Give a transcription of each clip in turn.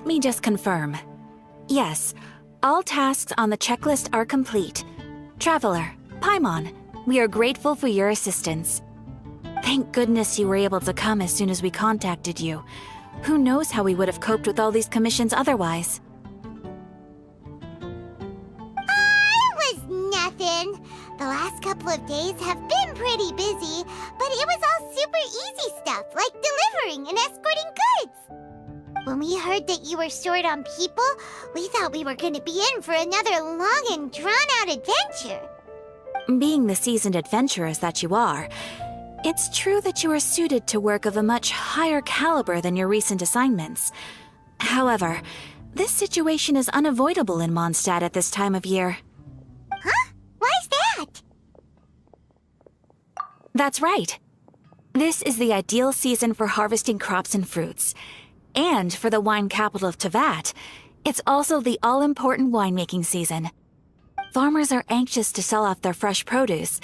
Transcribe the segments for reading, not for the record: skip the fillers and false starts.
Let me just confirm. Yes, all tasks on the checklist are complete. Traveler, Paimon, we are grateful for your assistance. Thank goodness you were able to come as soon as we contacted you. Who knows how we would have coped with all these commissions otherwise? It was nothing. The last couple of days have been pretty busy, but it was all super easy stuff, like delivering and escorting goods. When we heard that you were short on people, we thought we were going to be in for another long and drawn-out adventure. Being the seasoned adventurers that you are, it's true that you are suited to work of a much higher caliber than your recent assignments. However, this situation is unavoidable in Mondstadt at this time of year. Huh? Why's that? That's right. This is the ideal season for harvesting crops and fruits. And for the wine capital of Teyvat, it's also the all-important winemaking season. Farmers are anxious to sell off their fresh produce,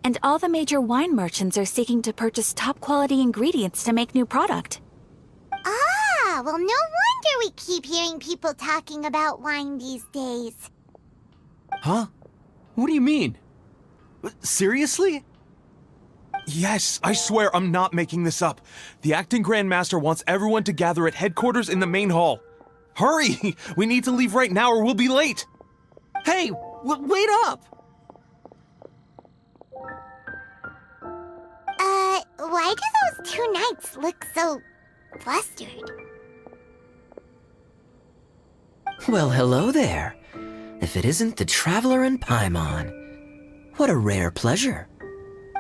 and all the major wine merchants are seeking to purchase top-quality ingredients to make new product. Ah, well, no wonder we keep hearing people talking about wine these days. Huh? What do you mean? Seriously? Yes, I swear I'm not making this up. The acting Grand Master wants everyone to gather at headquarters in the main hall. Hurry! We need to leave right now or we'll be late! Hey, wait up! Why do those two knights look so flustered? Well, hello there. If it isn't the Traveler and Paimon. What a rare pleasure.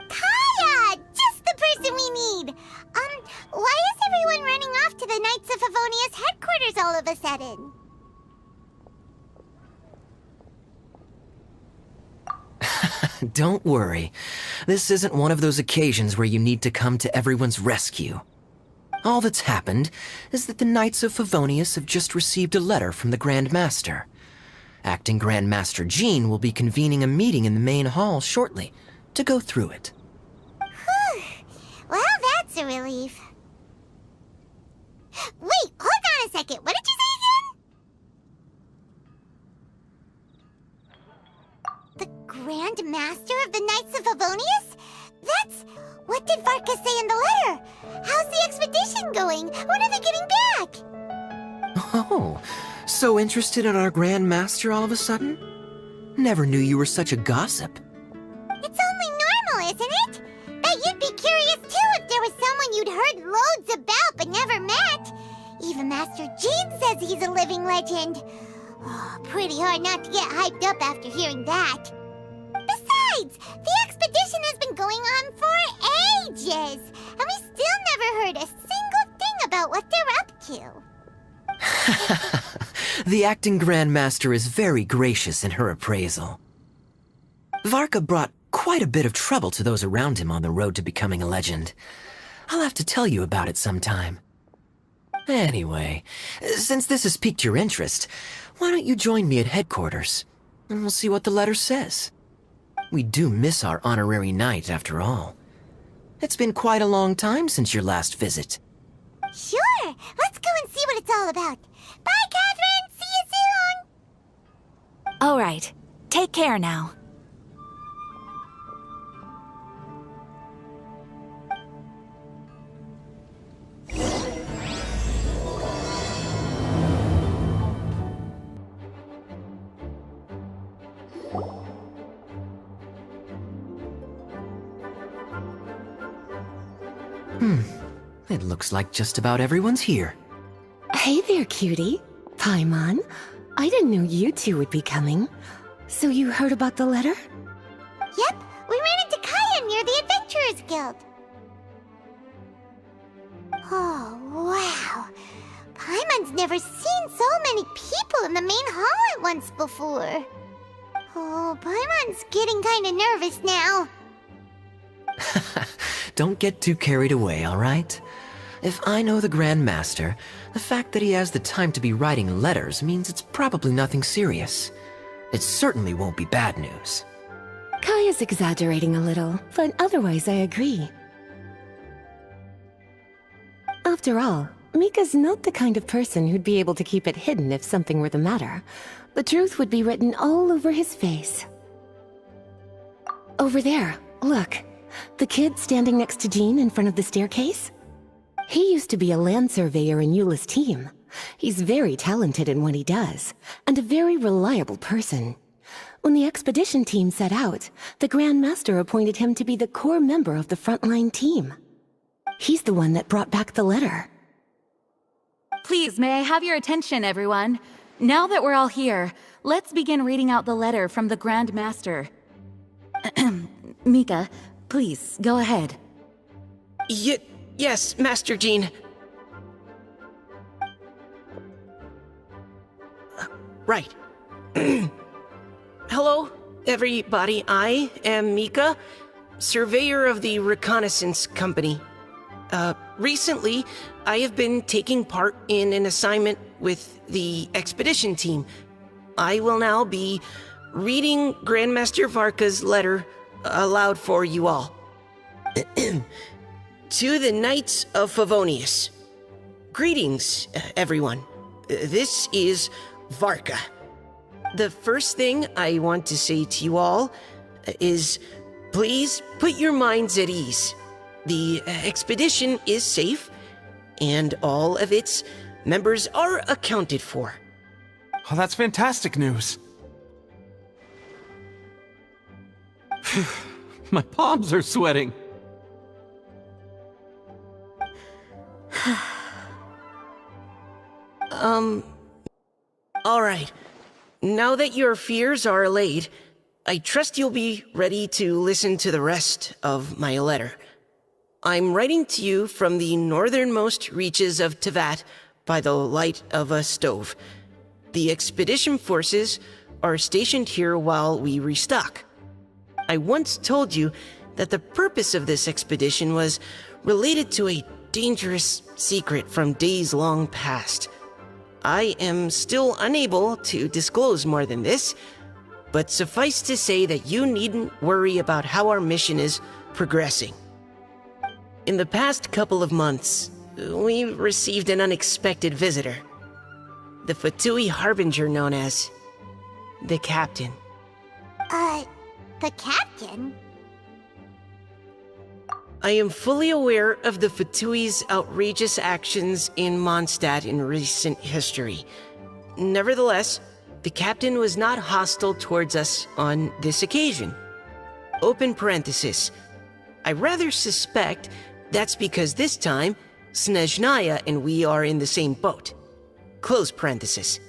Kaya! Just the person we need! Why is everyone running off to the Knights of Favonia's headquarters all of a sudden? Don't worry. This isn't one of those occasions where you need to come to everyone's rescue. All that's happened is that the Knights of Favonius have just received a letter from the Grand Master. Acting Grand Master Jean will be convening a meeting in the main hall shortly to go through it. Whew. Well, that's a relief. Wait, hold on a second. What did you say again? The Grand Master of the Knights of Favonius? What did Varka say in the letter? How's the expedition going? When are they getting back? Oh, so interested in our Grand Master all of a sudden? Never knew you were such a gossip. It's only normal, isn't it? Bet you'd be curious too if there was someone you'd heard loads about but never met. Even Master Jean says he's a living legend. Oh, pretty hard not to get hyped up after hearing that. Besides, the expedition has been going on for ages, and we still never heard a single thing about what they're up to. The acting Grand Master is very gracious in her appraisal. Varka brought quite a bit of trouble to those around him on the road to becoming a legend. I'll have to tell you about it sometime. Anyway, since this has piqued your interest, why don't you join me at headquarters, and we'll see what the letter says. We do miss our honorary knight, after all. It's been quite a long time since your last visit. Sure, let's go and see what it's all about. Bye, Catherine! See you soon! All right, take care now. It looks like just about everyone's here. Hey there, cutie. Paimon. I didn't know you two would be coming. So you heard about the letter? Yep, we ran into Kaya near the Adventurers Guild. Oh, wow. Paimon's never seen so many people in the main hall at once before. Oh, Paimon's getting kinda nervous now. Don't get too carried away, all right? If I know the Grand Master, the fact that he has the time to be writing letters means it's probably nothing serious. It certainly won't be bad news. Kaya's exaggerating a little, but otherwise I agree. After all, Mika's not the kind of person who'd be able to keep it hidden if something were the matter. The truth would be written all over his face. Over there, look. The kid standing next to Jean in front of the staircase? He used to be a land surveyor in Eula's team. He's very talented in what he does, and a very reliable person. When the expedition team set out, the Grand Master appointed him to be the core member of the frontline team. He's the one that brought back the letter. Please, may I have your attention, everyone? Now that we're all here, let's begin reading out the letter from the Grand Master. Mika, please, go ahead. Yes, Master Jean. Right. Hello, everybody. I am Mika, surveyor of the Reconnaissance Company. Recently, I have been taking part in an assignment with the expedition team. I will now be reading Grandmaster Varka's letter aloud for you all. To the Knights of Favonius. Greetings, everyone. This is Varka. The first thing I want to say to you all is, please put your minds at ease. The expedition is safe, and all of its members are accounted for. Oh, that's fantastic news. My palms are sweating. All right. Now that your fears are allayed, I trust you'll be ready to listen to the rest of my letter. I'm writing to you from the northernmost reaches of Tevat by the light of a stove. The expedition forces are stationed here while we restock. I once told you that the purpose of this expedition was related to a dangerous secret from days long past. I am still unable to disclose more than this, but suffice to say that you needn't worry about how our mission is progressing. In the past couple of months, we received an unexpected visitor. The Fatui Harbinger known as the Captain. The Captain? I am fully aware of the Fatui's outrageous actions in Mondstadt in recent history. Nevertheless, the Captain was not hostile towards us on this occasion. Open parenthesis. I rather suspect that's because this time, Snezhnaya and we are in the same boat. Close parenthesis.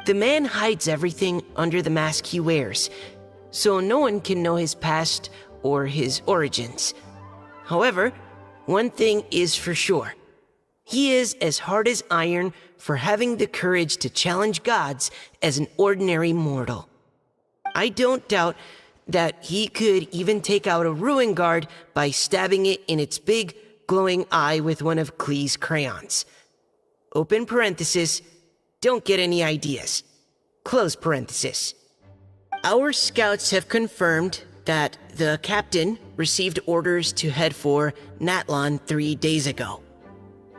The man hides everything under the mask he wears, so no one can know his past or his origins. However, one thing is for sure. He is as hard as iron for having the courage to challenge gods as an ordinary mortal. I don't doubt that he could even take out a ruin guard by stabbing it in its big, glowing eye with one of Klee's crayons. Open parenthesis, don't get any ideas. Close parenthesis. Our scouts have confirmed that the Captain received orders to head for Natlon 3 days ago.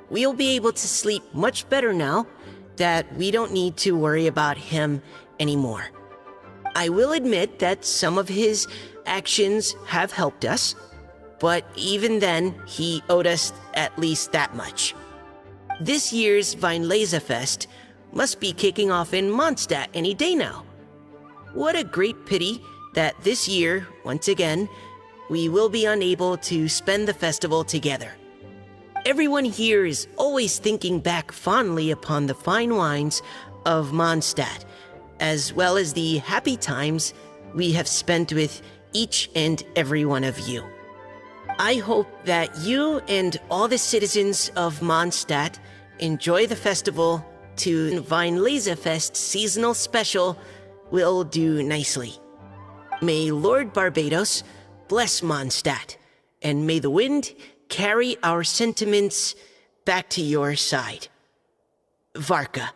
We'll be able to sleep much better now that we don't need to worry about him anymore. I will admit that some of his actions have helped us, but even then, he owed us at least that much. This year's Weinlesefest must be kicking off in Mondstadt any day now. What a great pity that this year, once again, we will be unable to spend the festival together. Everyone here is always thinking back fondly upon the fine wines of Mondstadt, as well as the happy times we have spent with each and every one of you. I hope that you and all the citizens of Mondstadt enjoy the festival to Weinlesefest seasonal special will do nicely. May Lord Barbados bless Mondstadt, and may the wind carry our sentiments back to your side. Varka.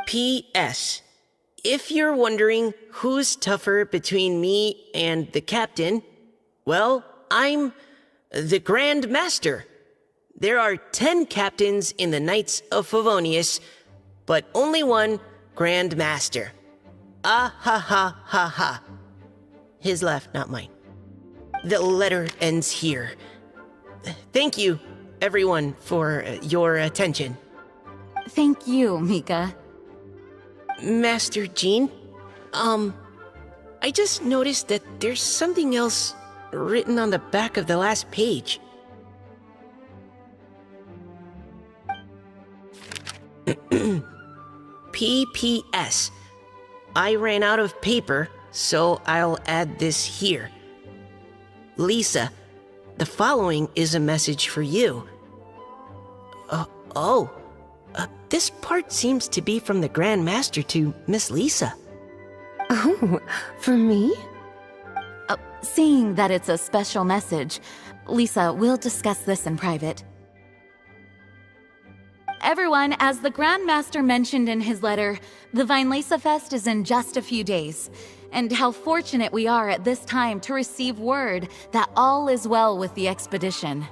P.S. If you're wondering who's tougher between me and the Captain, well, I'm the Grand Master. There are 10 captains in the Knights of Favonius, but only one Grand Master. Ah ha ha ha ha. His left, not mine. The letter ends here. Thank you, everyone, for your attention. Thank you, Mika. Master Jean, I just noticed that there's something else written on the back of the last page. PPS. I ran out of paper, so I'll add this here. Lisa, the following is a message for you. This part seems to be from the Grand Master to Miss Lisa. Oh, for me? Seeing that it's a special message, Lisa, we'll discuss this in private. Everyone, as the Grand Master mentioned in his letter, the Vinelesa Fest is in just a few days. And how fortunate we are at this time to receive word that all is well with the expedition.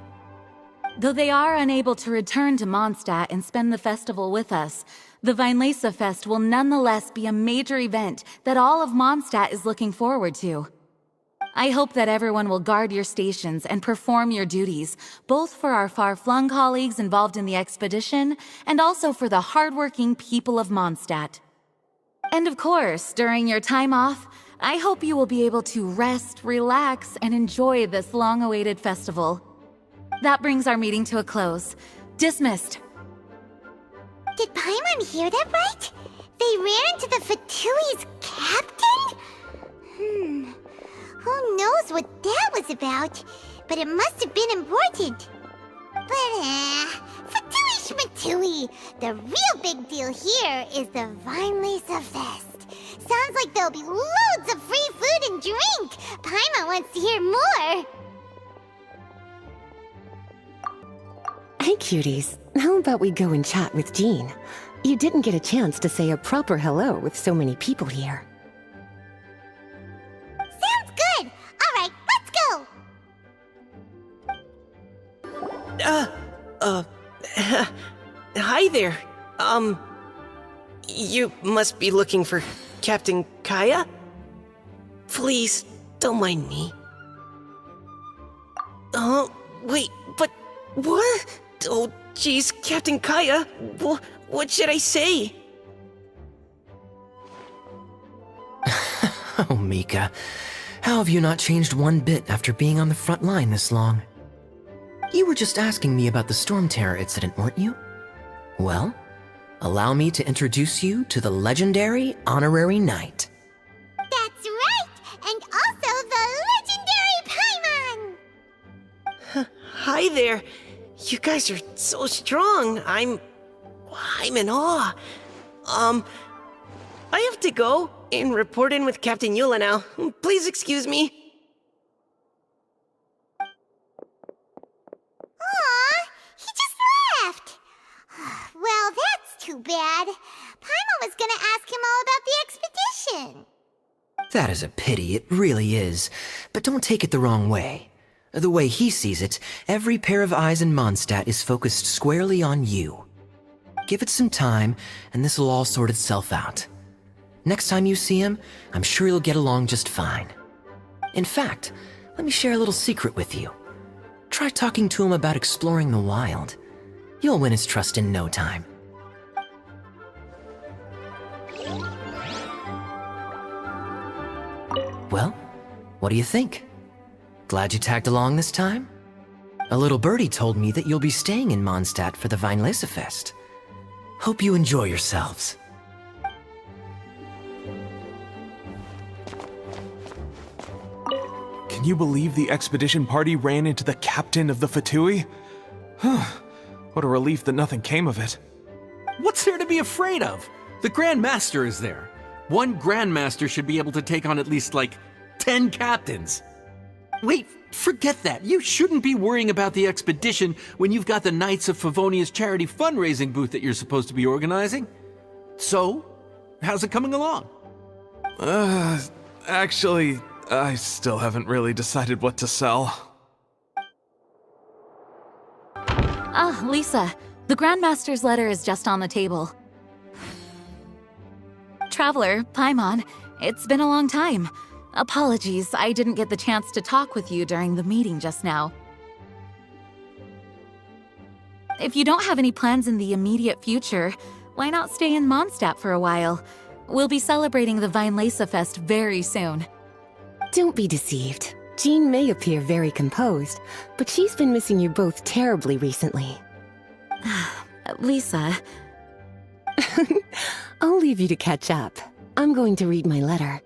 Though they are unable to return to Mondstadt and spend the festival with us, the Vinelesa Fest will nonetheless be a major event that all of Mondstadt is looking forward to. I hope that everyone will guard your stations and perform your duties, both for our far-flung colleagues involved in the expedition and also for the hardworking people of Mondstadt. And of course, during your time off, I hope you will be able to rest, relax, and enjoy this long-awaited festival. That brings our meeting to a close. Dismissed. Did Paimon hear that right? They ran into the Fatui's captain? Who knows what that was about? But it must have been important. But, Fatui Schmatui! The real big deal here is the Vinelesa Fest. Sounds like there'll be loads of free food and drink! Paimon wants to hear more! Hey, cuties. How about we go and chat with Jean? You didn't get a chance to say a proper hello with so many people here. Sounds good! Alright, let's go! Hi there. You must be looking for Captain Kaya? Please, don't mind me. Wait, but what? Oh, jeez, Captain Kaya, what should I say? Oh, Mika. How have you not changed one bit after being on the front line this long? You were just asking me about the Storm Terror incident, weren't you? Well, allow me to introduce you to the legendary Honorary Knight. That's right! And also the legendary Paimon! Hi there. You guys are so strong. I'm in awe. I have to go and report in with Captain Eula now. Please excuse me. Aw, he just left! Well, that's too bad. Paimon was gonna ask him all about the expedition. That is a pity, it really is. But don't take it the wrong way. The way he sees it, every pair of eyes in Mondstadt is focused squarely on you. Give it some time, and this will all sort itself out. Next time you see him, I'm sure you'll get along just fine. In fact, let me share a little secret with you. Try talking to him about exploring the wild. You'll win his trust in no time. Well, what do you think? Glad you tagged along this time? A little birdie told me that you'll be staying in Mondstadt for the Vinelesa Fest. Hope you enjoy yourselves. Can you believe the expedition party ran into the captain of the Fatui? What a relief that nothing came of it. What's there to be afraid of? The Grand Master is there. One Grand Master should be able to take on at least, 10 captains. Wait, forget that. You shouldn't be worrying about the expedition when you've got the Knights of Favonia's charity fundraising booth that you're supposed to be organizing. So, how's it coming along? Actually, I still haven't really decided what to sell. Ah, Lisa, the Grandmaster's letter is just on the table. Traveler, Paimon, it's been a long time. Apologies, I didn't get the chance to talk with you during the meeting just now. If you don't have any plans in the immediate future, why not stay in Mondstadt for a while? We'll be celebrating the Weinlese Fest very soon. Don't be deceived. Jean may appear very composed, but she's been missing you both terribly recently. Lisa, I'll leave you to catch up. I'm going to read my letter.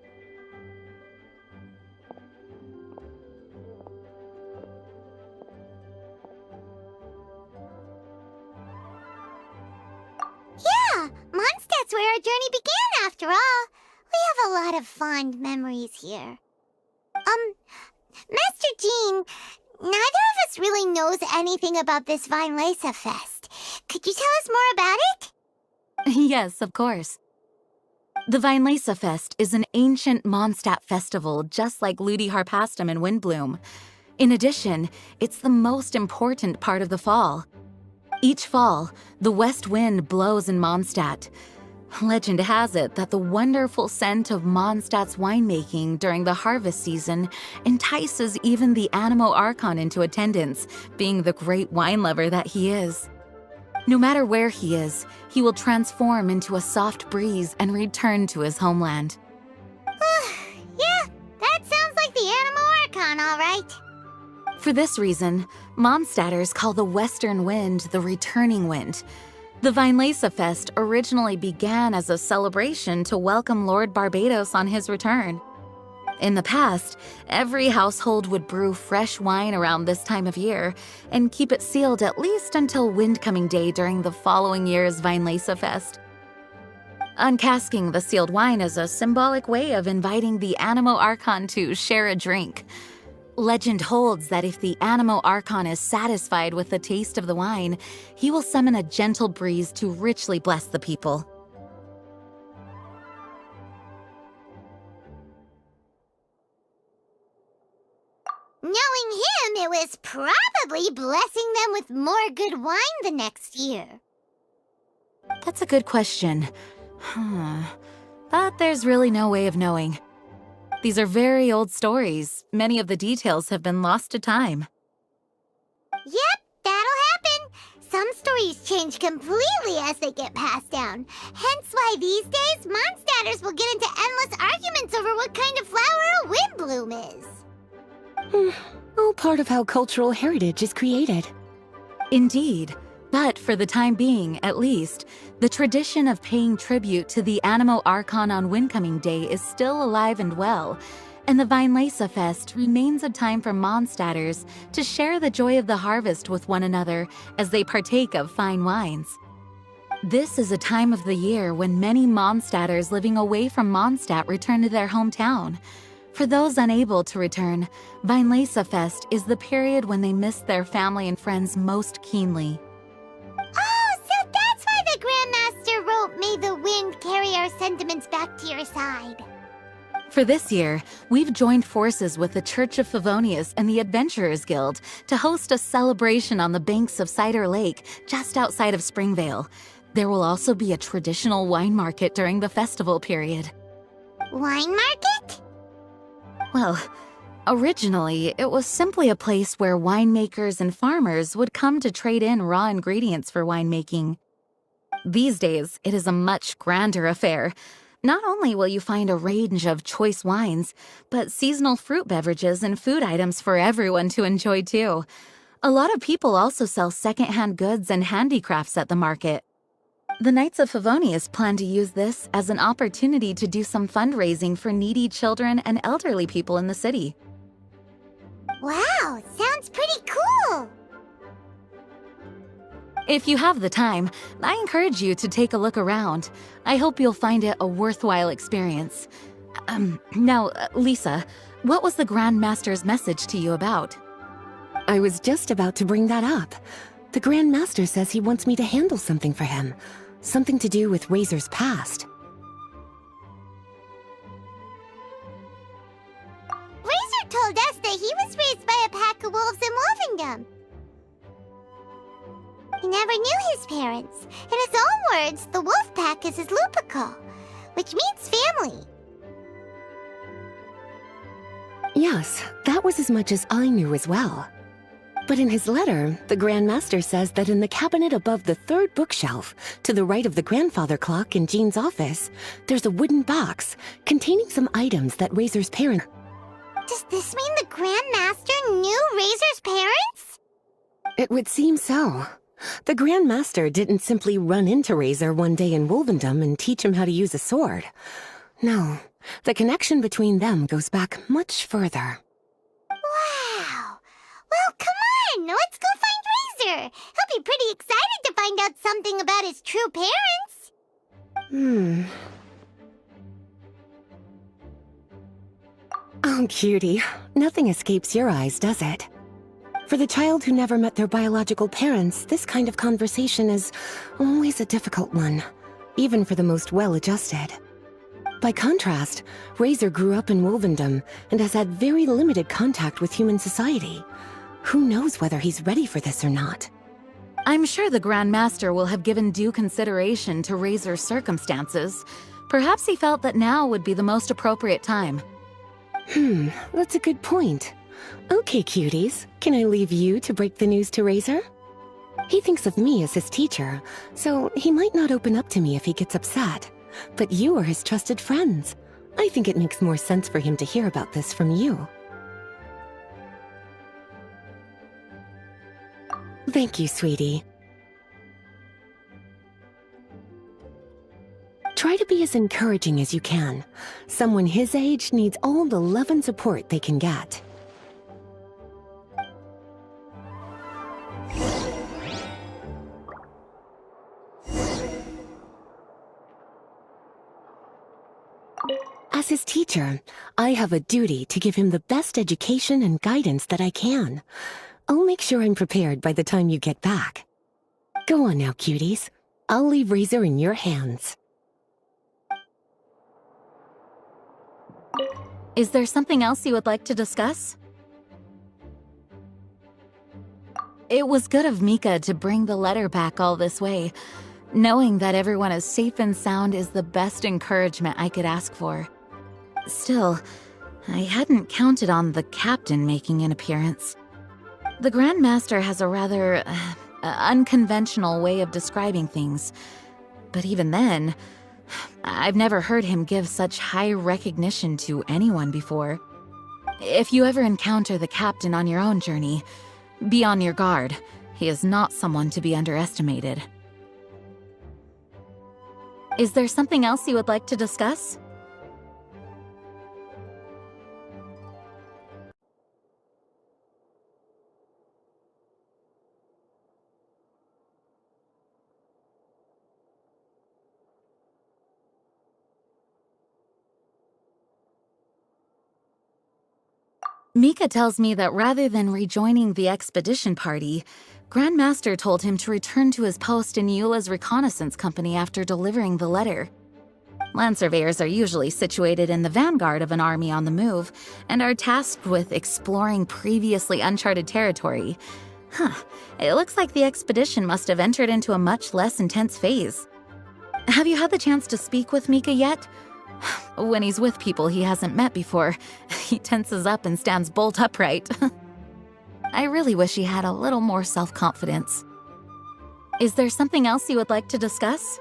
Yeah, Mondstadt's where our journey began after all. We have a lot of fond memories here. Master Jean, neither of us really knows anything about this Weinlese Fest. Could you tell us more about it? yes, of course. The Weinlese Fest is an ancient Mondstadt festival just like Ludi Harpastum and Windbloom. In addition, it's the most important part of the fall. Each fall, the west wind blows in Mondstadt. Legend has it that the wonderful scent of Mondstadt's winemaking during the harvest season entices even the Animo Archon into attendance, being the great wine lover that he is. No matter where he is, he will transform into a soft breeze and return to his homeland. Yeah, that sounds like the Animo Archon, all right. For this reason, Mondstadters call the western wind the returning wind. The Weinlese Fest originally began as a celebration to welcome Lord Barbados on his return. In the past, every household would brew fresh wine around this time of year and keep it sealed at least until Windcoming Day during the following year's Weinlese Fest. Uncasking the sealed wine is a symbolic way of inviting the Animo Archon to share a drink. Legend holds that if the Animo Archon is satisfied with the taste of the wine, he will summon a gentle breeze to richly bless the people. Knowing him, it was probably blessing them with more good wine the next year. That's a good question. But there's really no way of knowing. These are very old stories. Many of the details have been lost to time. Yep, that'll happen. Some stories change completely as they get passed down. Hence why these days, Mondstadters will get into endless arguments over what kind of flower a windbloom is. All part of how cultural heritage is created. Indeed. But for the time being, at least, the tradition of paying tribute to the Animo Archon on Windcoming Day is still alive and well, and the Weinlese Fest remains a time for Mondstadters to share the joy of the harvest with one another as they partake of fine wines. This is a time of the year when many Mondstadters living away from Mondstadt return to their hometown. For those unable to return, Weinlese Fest is the period when they miss their family and friends most keenly. Oh, so that's why the Grandmaster wrote, "May the wind carry our sentiments back to your side." For this year, we've joined forces with the Church of Favonius and the Adventurers Guild to host a celebration on the banks of Cider Lake, just outside of Springvale. There will also be a traditional wine market during the festival period. Wine market? Well, originally, it was simply a place where winemakers and farmers would come to trade in raw ingredients for winemaking. These days, it is a much grander affair. Not only will you find a range of choice wines, but seasonal fruit beverages and food items for everyone to enjoy too. A lot of people also sell secondhand goods and handicrafts at the market. The Knights of Favonius plan to use this as an opportunity to do some fundraising for needy children and elderly people in the city. Wow, sounds pretty cool. If you have the time, I encourage you to take a look around. I hope you'll find it a worthwhile experience. Now, Lisa, what was the Grand Master's message to you about? I was just about to bring that up. The Grand Master says he wants me to handle something for him. Something to do with Razor's past. Razor told us that he was raised by a pack of wolves in Wolvendom. He never knew his parents. In his own words, the wolf pack is his lupical, which means family. Yes, that was as much as I knew as well. But in his letter, the Grand Master says that in the cabinet above the third bookshelf, to the right of the grandfather clock in Jean's office, there's a wooden box containing some items that Razor's parents... Does this mean the Grand Master knew Razor's parents? It would seem so. The Grand Master didn't simply run into Razor one day in Wolvendom and teach him how to use a sword. No, the connection between them goes back much further. Wow! Well, come on! Let's go find Razor! He'll be pretty excited to find out something about his true parents! Oh, cutie. Nothing escapes your eyes, does it? For the child who never met their biological parents, this kind of conversation is always a difficult one, even for the most well-adjusted. By contrast, Razor grew up in Wolvendom and has had very limited contact with human society. Who knows whether he's ready for this or not? I'm sure the Grand Master will have given due consideration to Razor's circumstances. Perhaps he felt that now would be the most appropriate time. That's a good point. Okay, cuties, can I leave you to break the news to Razor? He thinks of me as his teacher, so he might not open up to me if he gets upset. But you are his trusted friends. I think it makes more sense for him to hear about this from you. Thank you, sweetie. Try to be as encouraging as you can. Someone his age needs all the love and support they can get. As his teacher, I have a duty to give him the best education and guidance that I can. I'll make sure I'm prepared by the time you get back. Go on now, cuties. I'll leave Razor in your hands. Is there something else you would like to discuss? It was good of Mika to bring the letter back all this way. Knowing that everyone is safe and sound is the best encouragement I could ask for. Still, I hadn't counted on the captain making an appearance. The Grand Master has a rather unconventional way of describing things. But even then, I've never heard him give such high recognition to anyone before. If you ever encounter the captain on your own journey, be on your guard. He is not someone to be underestimated. Is there something else you would like to discuss? Mika tells me that rather than rejoining the expedition party, Grandmaster told him to return to his post in Eula's reconnaissance company after delivering the letter. Land surveyors are usually situated in the vanguard of an army on the move and are tasked with exploring previously uncharted territory. It looks like the expedition must have entered into a much less intense phase. Have you had the chance to speak with Mika yet? When he's with people he hasn't met before, he tenses up and stands bolt upright. I really wish he had a little more self-confidence. Is there something else you would like to discuss?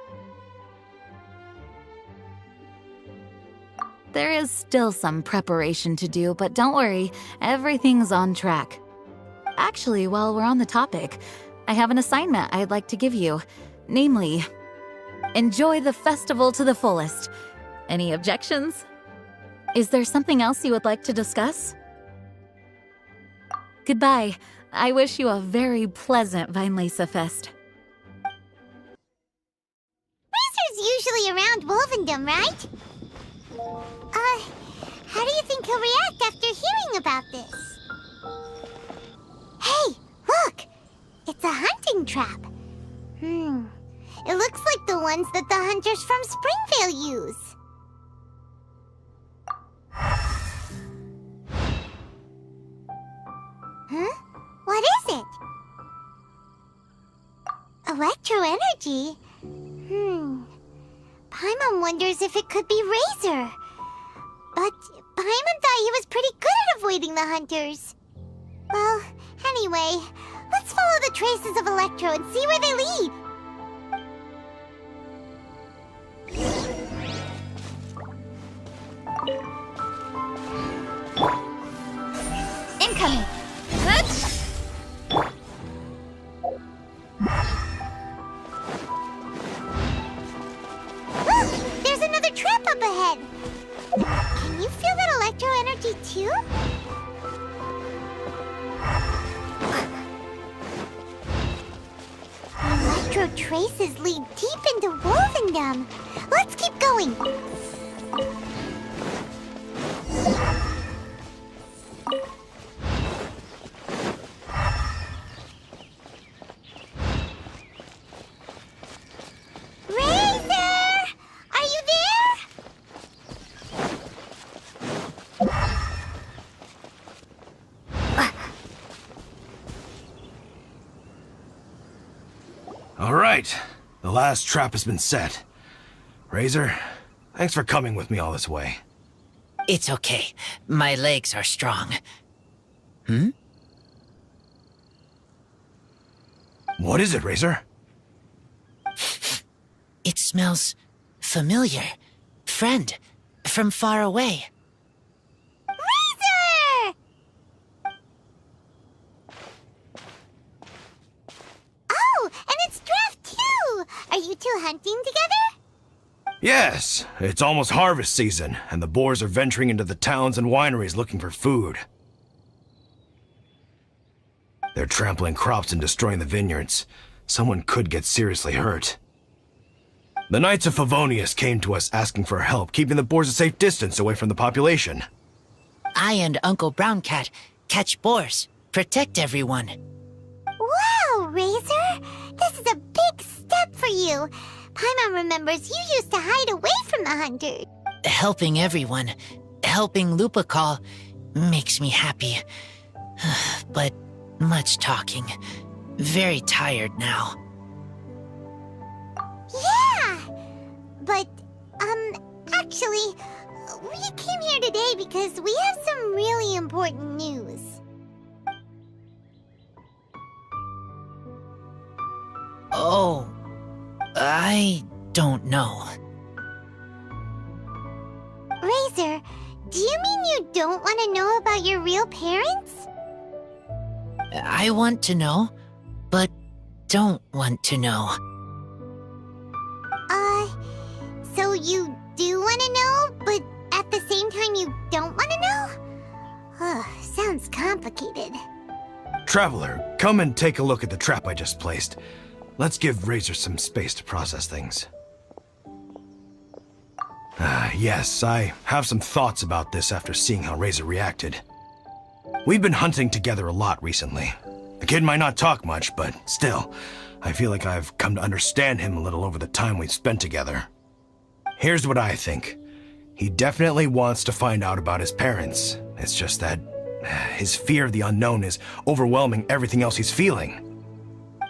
There is still some preparation to do, but don't worry, everything's on track. Actually, while we're on the topic, I have an assignment I'd like to give you. Namely, enjoy the festival to the fullest. Any objections? Is there something else you would like to discuss? Goodbye. I wish you a very pleasant Vinelesa Fest. Razor's usually around Wolvendom, right? How do you think he'll react after hearing about this? Hey, look! It's a hunting trap. It looks like the ones that the hunters from Springvale use. What is it? electro energy? Paimon wonders if it could be Razor. But Paimon thought he was pretty good at avoiding the hunters. Well, anyway, let's follow the traces of Electro and see where they lead. Incoming! Look! There's another trap up ahead! Can you feel that electro energy too? Electro traces lead deep into Wolvendom. Let's keep going. Razor! Are you there? All right, the last trap has been set. Razor, thanks for coming with me all this way. It's okay. My legs are strong. What is it, Razor? It smells familiar. Friend, from far away. Razor! Oh, and it's Draft too! Are you two hunting together? Yes, it's almost harvest season, and the boars are venturing into the towns and wineries looking for food. They're trampling crops and destroying the vineyards. Someone could get seriously hurt. The Knights of Favonius came to us asking for help keeping the boars a safe distance away from the population. I and Uncle Brown Cat catch boars, protect everyone. Wow, Razor! This is a big step for you. Paimon remembers you used to hide away from the hunters. Helping everyone, helping Lupical, makes me happy. But much talking. Very tired now. Yeah! But, actually, we came here today because we have some really important news. Oh, I don't know. Razor, do you mean you don't want to know about your real parents? I want to know, but don't want to know. So you do want to know, but at the same time you don't want to know? Sounds complicated. Traveler, come and take a look at the trap I just placed. Let's give Razor some space to process things. Yes, I have some thoughts about this after seeing how Razor reacted. We've been hunting together a lot recently. The kid might not talk much, but still, I feel like I've come to understand him a little over the time we've spent together. Here's what I think. He definitely wants to find out about his parents. It's just that his fear of the unknown is overwhelming everything else he's feeling.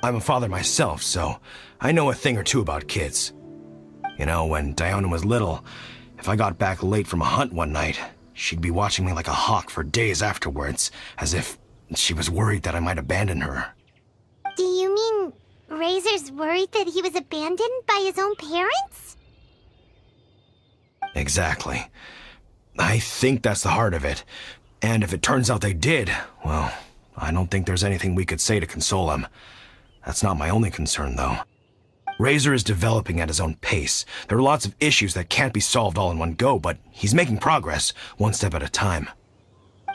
I'm a father myself, so I know a thing or two about kids. You know, when Diana was little, if I got back late from a hunt one night, she'd be watching me like a hawk for days afterwards, as if she was worried that I might abandon her. Do you mean Razor's worried that he was abandoned by his own parents? Exactly. I think that's the heart of it. And if it turns out they did, well, I don't think there's anything we could say to console him. That's not my only concern, though. Razor is developing at his own pace. There are lots of issues that can't be solved all in one go, but he's making progress, one step at a time.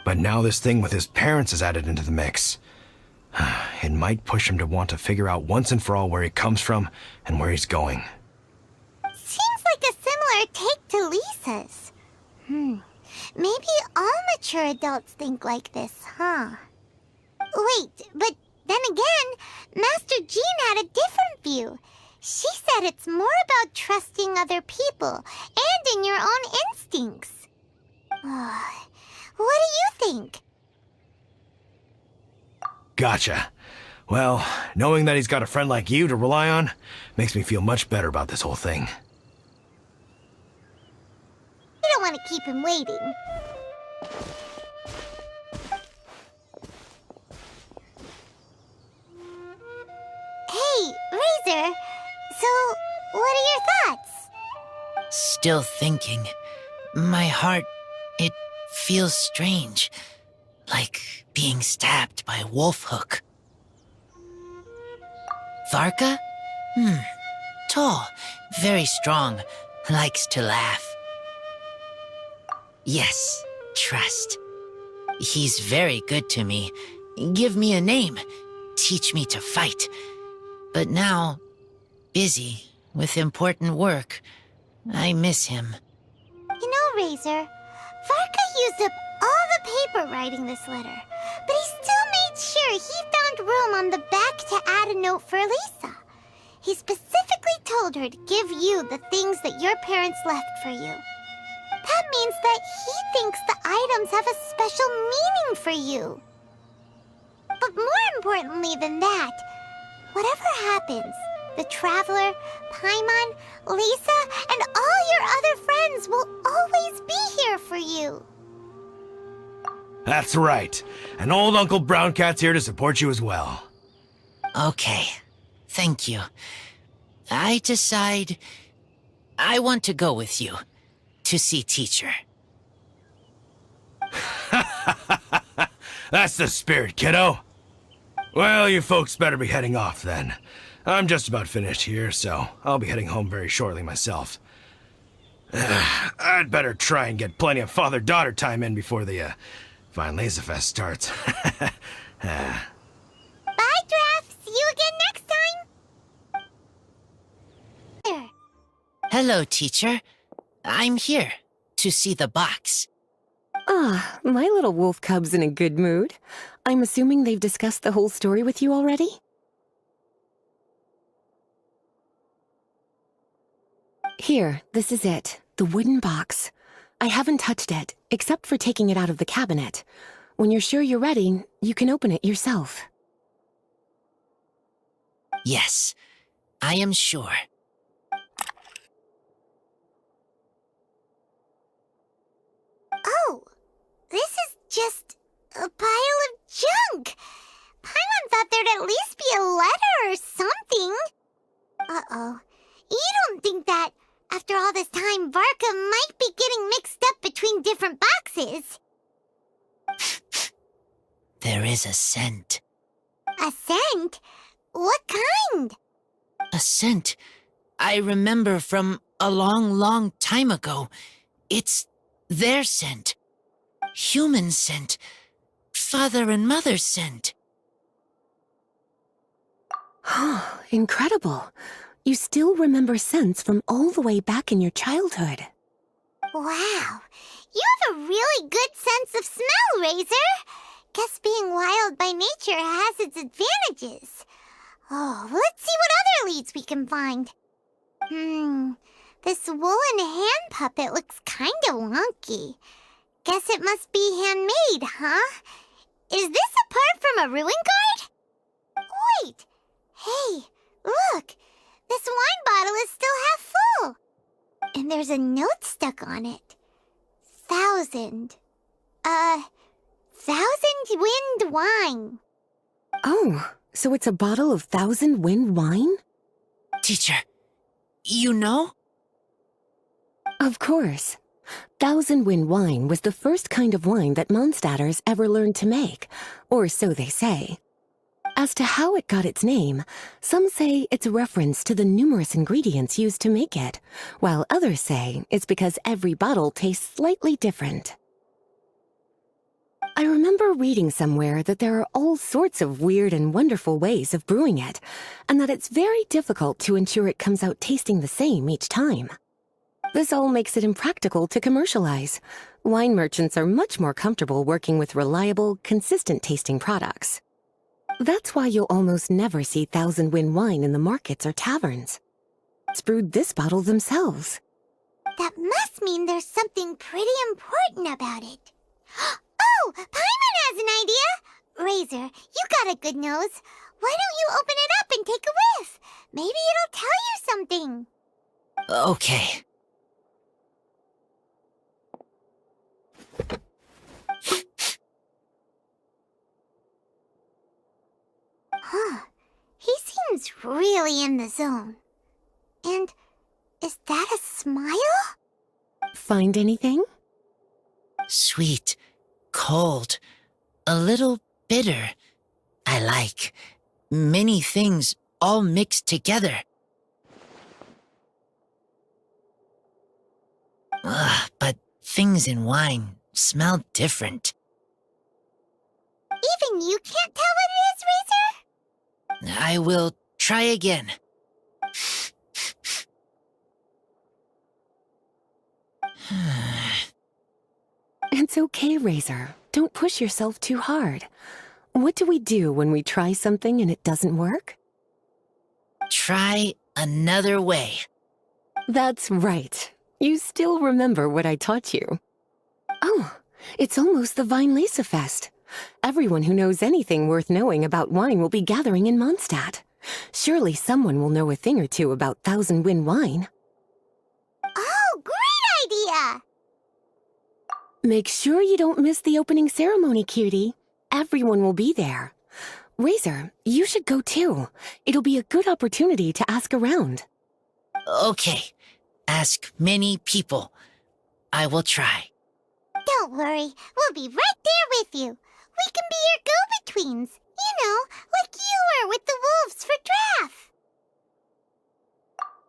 But now this thing with his parents is added into the mix. It might push him to want to figure out once and for all where he comes from and where he's going. Seems like a similar take to Lisa's. Maybe all mature adults think like this, huh? Wait, but then again, Master Jean had a different view. She said it's more about trusting other people and in your own instincts. What do you think? Gotcha. Well, knowing that he's got a friend like you to rely on makes me feel much better about this whole thing. I don't want to keep him waiting. Hey, Razor. So, what are your thoughts? Still thinking. My heart, it feels strange. Like being stabbed by a wolf hook. Varka? Tall, very strong, likes to laugh. Yes, trust. He's very good to me. Give me a name. Teach me to fight. But now, busy with important work. I miss him. You know, Razor, Varka used up all the paper writing this letter, but he still made sure he found room on the back to add a note for Lisa. He specifically told her to give you the things that your parents left for you. That means that he thinks the items have a special meaning for you. But more importantly than that, whatever happens, the Traveler, Paimon, Lisa, and all your other friends will always be here for you. That's right. And old Uncle Brown Cat's here to support you as well. Okay, thank you. I decide I want to go with you to see teacher. That's the spirit, kiddo. Well, you folks better be heading off then. I'm just about finished here, so I'll be heading home very shortly myself. I'd better try and get plenty of father-daughter time in before the Fine Laser Fest starts. Bye, Draf. See you again next time. There. Hello, teacher. I'm here to see the box. Ah, my little wolf cub's in a good mood. I'm assuming they've discussed the whole story with you already? Here, this is it. The wooden box. I haven't touched it, except for taking it out of the cabinet. When you're sure you're ready, you can open it yourself. Yes, I am sure. Oh, this is just a pile of junk. Paimon thought there'd at least be a letter or something. Uh-oh. You don't think that, after all this time, Varka might be getting mixed up between different boxes? There is a scent. A scent? What kind? A scent I remember from a long, long time ago. It's their scent. Human scent. Father and mother's scent. Incredible. You still remember scents from all the way back in your childhood. Wow. You have a really good sense of smell, Razor. Guess being wild by nature has its advantages. Oh, let's see what other leads we can find. This woolen hand puppet looks kinda wonky. Guess it must be handmade, huh? Is this a part from a ruin guard? Wait! Hey, look! This wine bottle is still half full. And there's a note stuck on it. 1,000 wind wine. Oh, so it's a bottle of 1,000 wind wine? Teacher, you know? Of course. 1,000 wind wine was the first kind of wine that Mondstadters ever learned to make, or so they say. As to how it got its name, some say it's a reference to the numerous ingredients used to make it, while others say it's because every bottle tastes slightly different. I remember reading somewhere that there are all sorts of weird and wonderful ways of brewing it, and that it's very difficult to ensure it comes out tasting the same each time. This all makes it impractical to commercialize. Wine merchants are much more comfortable working with reliable, consistent-tasting products. That's why you'll almost never see 1,000 wind wine in the markets or taverns. It's brewed this bottle themselves. That must mean there's something pretty important about it. Oh, Paimon has an idea! Razor, you got a good nose. Why don't you open it up and take a whiff? Maybe it'll tell you something. Okay. Huh. He seems really in the zone. And is that a smile? Find anything? Sweet, cold, a little bitter. I like. Many things all mixed together. But things in wine smell different. Even you can't tell what it is, Razor? I will try again. It's okay, Razor. Don't push yourself too hard. What do we do when we try something and it doesn't work? Try another way. That's right. You still remember what I taught you. Oh, it's almost the Weinlese Fest. Everyone who knows anything worth knowing about wine will be gathering in Mondstadt. Surely someone will know a thing or two about Thousand Wind wine. Oh, great idea! Make sure you don't miss the opening ceremony, cutie. Everyone will be there. Razor, you should go too. It'll be a good opportunity to ask around. Okay. Ask many people. I will try. Don't worry, we'll be right there with you. We can be your go-betweens. You know, like you were with the wolves for Draff.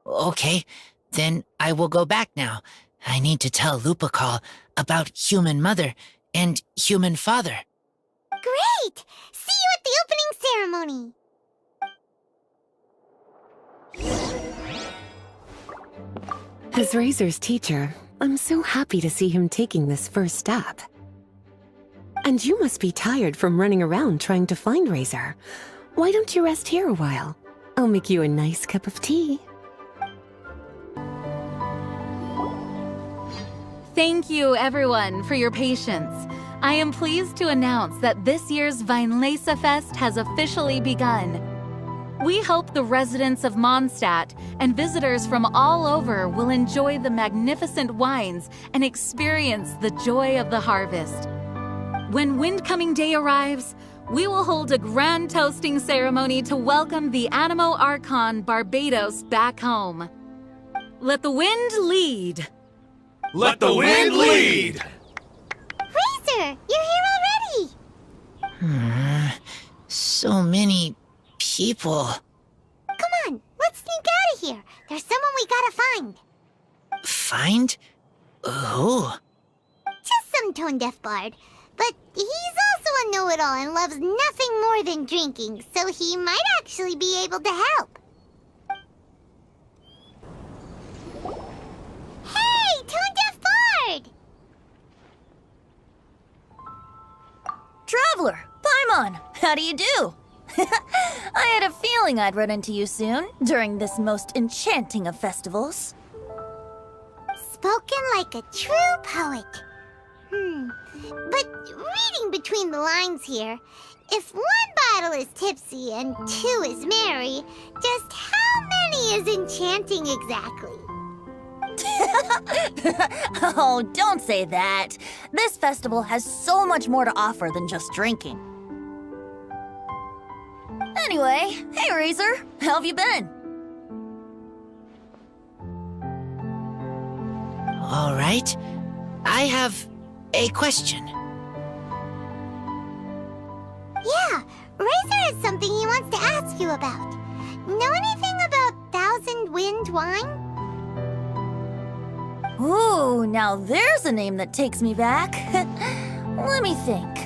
Okay, then I will go back now. I need to tell Lupacol about Human Mother and Human Father. Great! See you at the opening ceremony. As Razor's teacher, I'm so happy to see him taking this first step. And you must be tired from running around trying to find Razor. Why don't you rest here a while? I'll make you a nice cup of tea. Thank you, everyone, for your patience. I am pleased to announce that this year's Weinlese Fest has officially begun. We hope the residents of Mondstadt and visitors from all over will enjoy the magnificent wines and experience the joy of the harvest. When Windcoming Day arrives, we will hold a grand toasting ceremony to welcome the Animo Archon Barbados back home. Let the wind lead. Let the wind lead! Razor, you're here already. So many people. Come on, let's sneak out of here. There's someone we gotta find. Find? Who? Just some tone-deaf bard. But he's also a know-it-all and loves nothing more than drinking, so he might actually be able to help. Hey, tone-deaf bard! Traveler, Paimon, how do you do? I had a feeling I'd run into you soon, during this most enchanting of festivals. Spoken like a true poet. But reading between the lines here, if one bottle is tipsy and two is merry, just how many is enchanting exactly? Oh, don't say that. This festival has so much more to offer than just drinking. Anyway, hey Razor, how have you been? All right. I have a question. Yeah, Razor has something he wants to ask you about. Know anything about Thousand Wind wine? Ooh, now there's a name that takes me back. Let me think.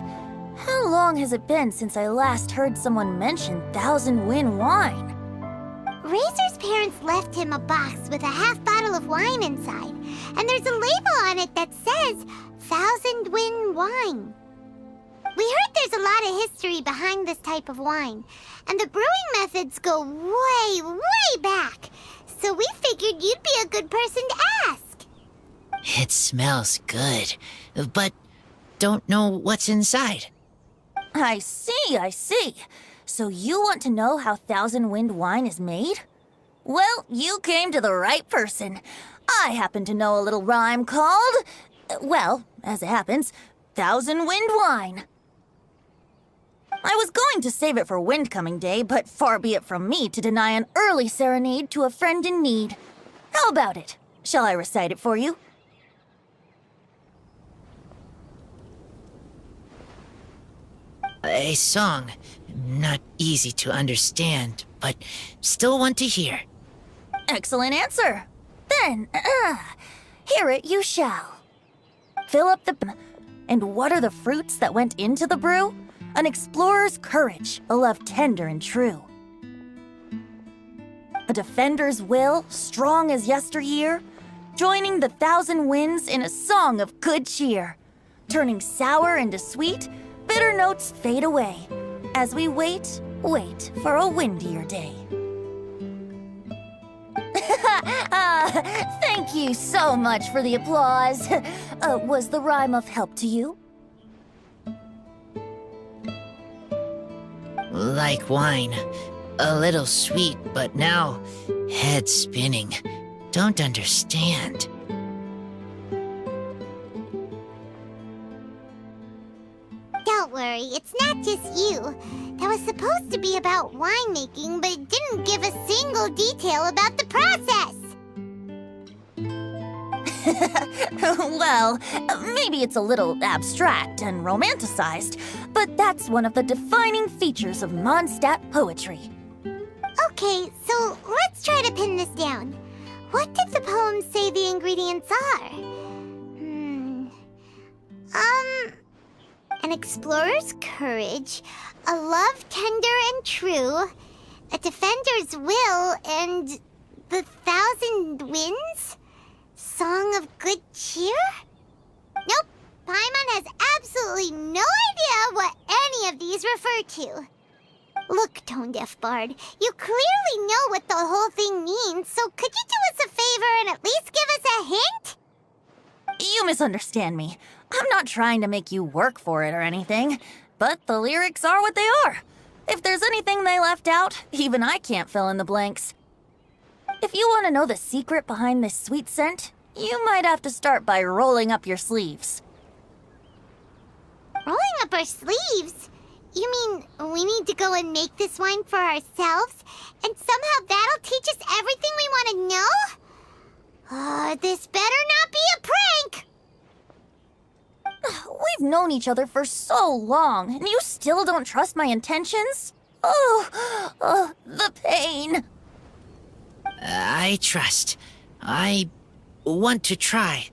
How long has it been since I last heard someone mention Thousand Wind wine? Razor's parents left him a box with a half bottle of wine inside, and there's a label on it that says Thousand Wind wine. We heard there's a lot of history behind this type of wine, and the brewing methods go way, way back, so we figured you'd be a good person to ask. It smells good, but don't know what's inside. I see. So you want to know how Thousand Wind wine is made? Well, you came to the right person. I happen to know a little rhyme called, well, as it happens, Thousand Wind wine. I was going to save it for Windcoming Day, but far be it from me to deny an early serenade to a friend in need. How about it? Shall I recite it for you? A song, not easy to understand, but still one to hear. Excellent answer. Then, hear it you shall. Fill up the... And what are the fruits that went into the brew? An explorer's courage, a love tender and true. A defender's will, strong as yesteryear, joining the thousand winds in a song of good cheer. Turning sour into sweet, bitter notes fade away, as we wait for a windier day. Thank you so much for the applause. Was the rhyme of help to you? Like wine, a little sweet, but now head spinning. Don't understand. Don't worry, it's not just you. That was supposed to be about winemaking, but it didn't give a single detail about the process. Well, maybe it's a little abstract and romanticized, but that's one of the defining features of Mondstadt poetry. Okay, so let's try to pin this down. What did the poem say the ingredients are? An explorer's courage, a love tender and true, a defender's will, and the thousand winds? Song of good cheer? Nope, Paimon has absolutely no idea what any of these refer to. Look, Tone-Deaf Bard, you clearly know what the whole thing means, so could you do us a favor and at least give us a hint? You misunderstand me. I'm not trying to make you work for it or anything, but the lyrics are what they are. If there's anything they left out, even I can't fill in the blanks. If you want to know the secret behind this sweet scent, you might have to start by rolling up your sleeves. Rolling up our sleeves? You mean we need to go and make this wine for ourselves, and somehow that'll teach us everything we want to know? This better not be a prank! We've known each other for so long, and you still don't trust my intentions? Oh, the pain. I trust. I want to try.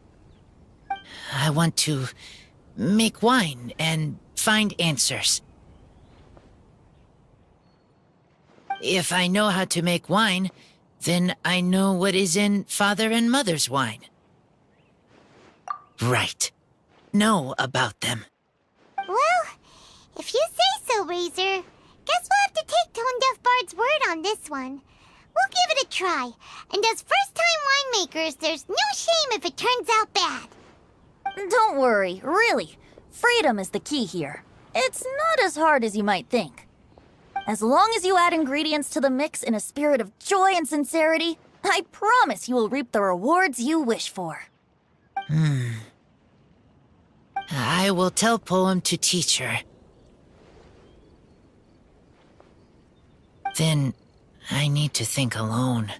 I want to make wine and find answers. If I know how to make wine, then I know what is in Father and Mother's wine. Right. Know about them. Well, if you say so, Razor, guess we'll have to take Tone-Deaf Bard's word on this one. We'll give it a try, and as first-time winemakers, there's no shame if it turns out bad. Don't worry, really. Freedom is the key here. It's not as hard as you might think. As long as you add ingredients to the mix in a spirit of joy and sincerity, I promise you will reap the rewards you wish for. I will tell Poem to teach her. Then I need to think alone.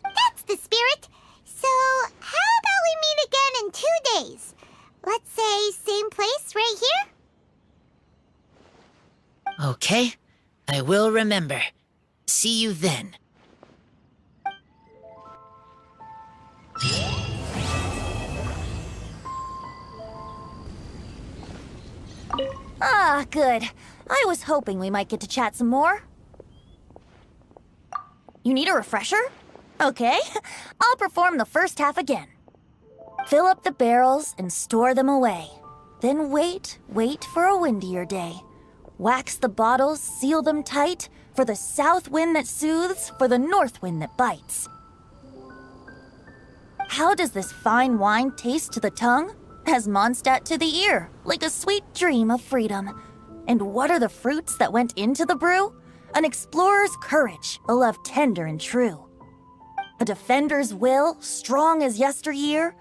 That's the spirit. So, how about we meet again in 2 days? Let's say same place right here? Okay, I will remember. See you then. Ah, good. I was hoping we might get to chat some more. You need a refresher? Okay, I'll perform the first half again. Fill up the barrels and store them away. Then wait for a windier day. Wax the bottles, seal them tight, for the south wind that soothes, for the north wind that bites. How does this fine wine taste to the tongue? As Mondstadt to the ear, like a sweet dream of freedom. And what are the fruits that went into the brew? An explorer's courage, a love tender and true. A defender's will, strong as yesteryear,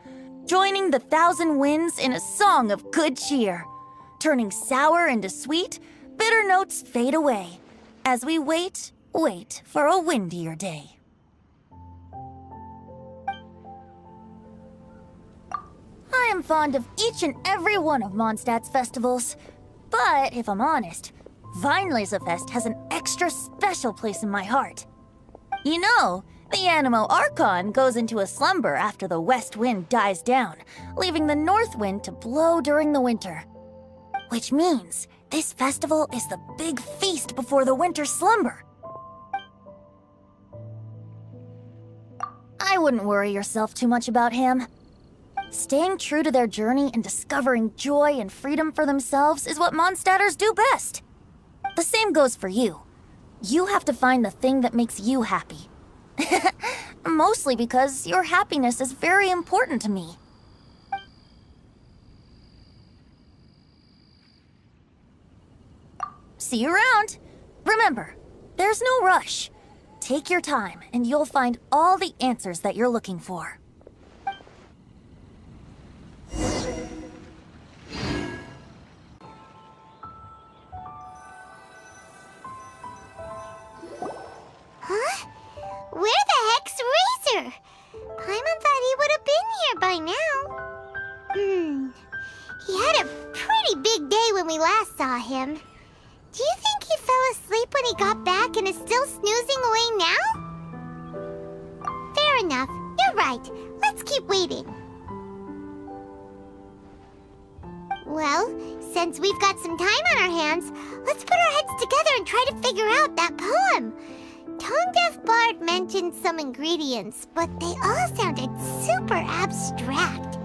joining the 1,000 winds in a song of good cheer. Turning sour into sweet, bitter notes fade away, as we wait for a windier day. I am fond of each and every one of Mondstadt's festivals, but if I'm honest, Weinlesefest has an extra special place in my heart. You know, the Animo Archon goes into a slumber after the west wind dies down, leaving the north wind to blow during the winter. Which means this festival is the big feast before the winter slumber. I wouldn't worry yourself too much about him. Staying true to their journey and discovering joy and freedom for themselves is what Mondstadters do best. The same goes for you. You have to find the thing that makes you happy. Mostly because your happiness is very important to me. See you around. Remember, there's no rush. Take your time and you'll find all the answers that you're looking for. Huh? Where the heck's Razor? Paimon thought he would have been here by now. He had a pretty big day when we last saw him. Do you think he fell asleep when he got back and is still snoozing away now? Fair enough. You're right. Let's keep waiting. Well, since we've got some time on our hands, let's put our heads together and try to figure out that poem. Tone-deaf Bard mentioned some ingredients, but they all sounded super abstract.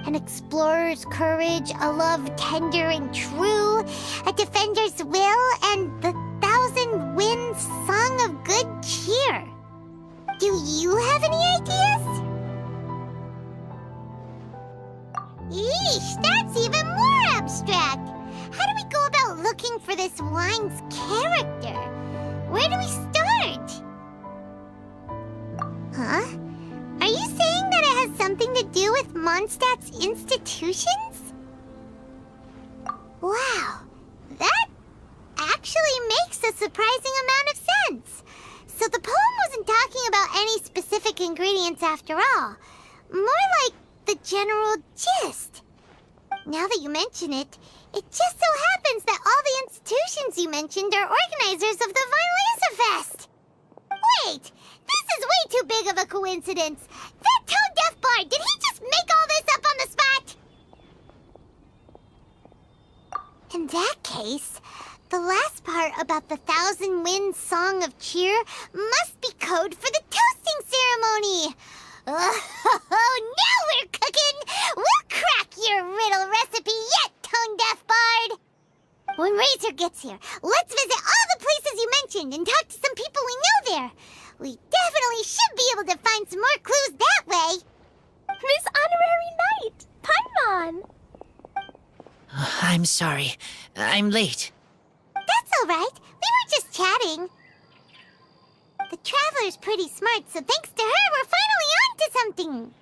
An explorer's courage, a love tender and true, a defender's will, and the 1,000 winds song of good cheer. Do you have any ideas? Eesh, that's even more abstract. How do we go about looking for this wine's character? Where do we start? Huh? Are you saying that it has something to do with Mondstadt's institutions? Wow, that actually makes a surprising amount of sense. So the poem wasn't talking about any specific ingredients after all. More like the general gist. Now that you mention it, it just so happens that all the institutions you mentioned are organizers of the Weinlesefest. Wait, this is way too big of a coincidence. That tone-deaf bard, did he just make all this up on the spot? In that case, the last part about the 1,000 winds song of cheer must be code for the toasting ceremony. Oh, now we're cooking! We'll crack your riddle recipe yet, tone-deaf bard! When Razor gets here, let's visit all the places you mentioned and talk to some people we know there. We definitely should be able to find some more clues that way. Miss Honorary Knight, Paimon! I'm sorry. I'm late. That's all right. We were just chatting. The Traveler's pretty smart, so thanks to her, we're finally on to something.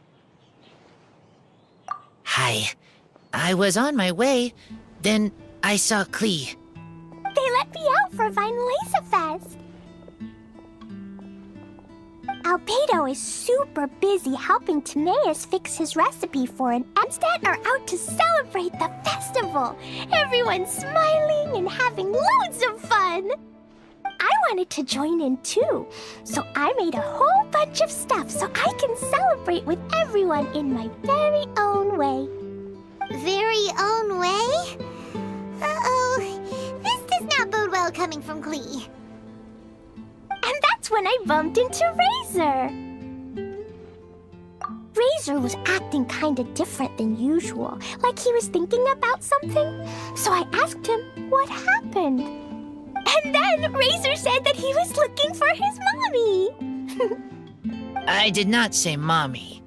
Hi. I was on my way, then I saw Klee. They let me out for Weinlesefest. Albedo is super busy helping Timaeus fix his recipe for it. Mondstadt are out to celebrate the festival. Everyone's smiling and having loads of fun. I wanted to join in too, so I made a whole bunch of stuff so I can celebrate with everyone in my very own way. Very own way? Uh-oh, this does not bode well coming from Klee. And that's when I bumped into Razor. Razor was acting kinda different than usual, like he was thinking about something. So I asked him what happened. And then Razor said that he was looking for his mommy. I did not say mommy.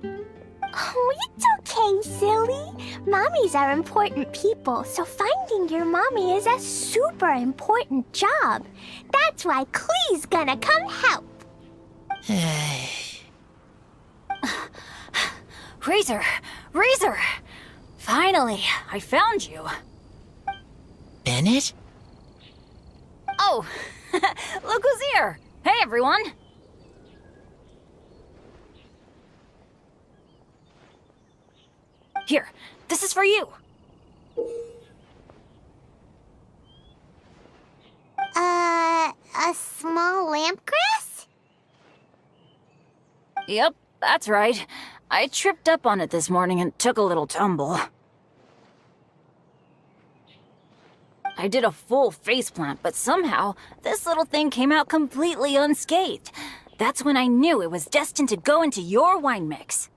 Oh, it's okay, silly. Mommies are important people, so finding your mommy is a super important job. That's why Klee's gonna come help. Razor! Razor! Finally, I found you. Bennett? Oh, look who's here! Hey, everyone! Here, this is for you. A small lampgrass? Yep, that's right. I tripped up on it this morning and took a little tumble. I did a full faceplant, but somehow this little thing came out completely unscathed. That's when I knew it was destined to go into your wine mix.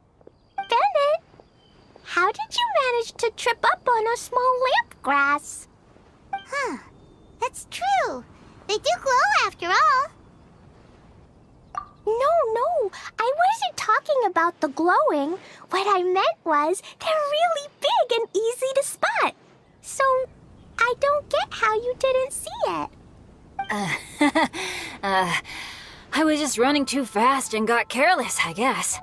Bennett, how did you manage to trip up on a small lampgrass? Huh. That's true. They do glow after all. No, I wasn't talking about the glowing. What I meant was they're really big and easy to spot. So, I don't get how you didn't see it. I was just running too fast and got careless, I guess.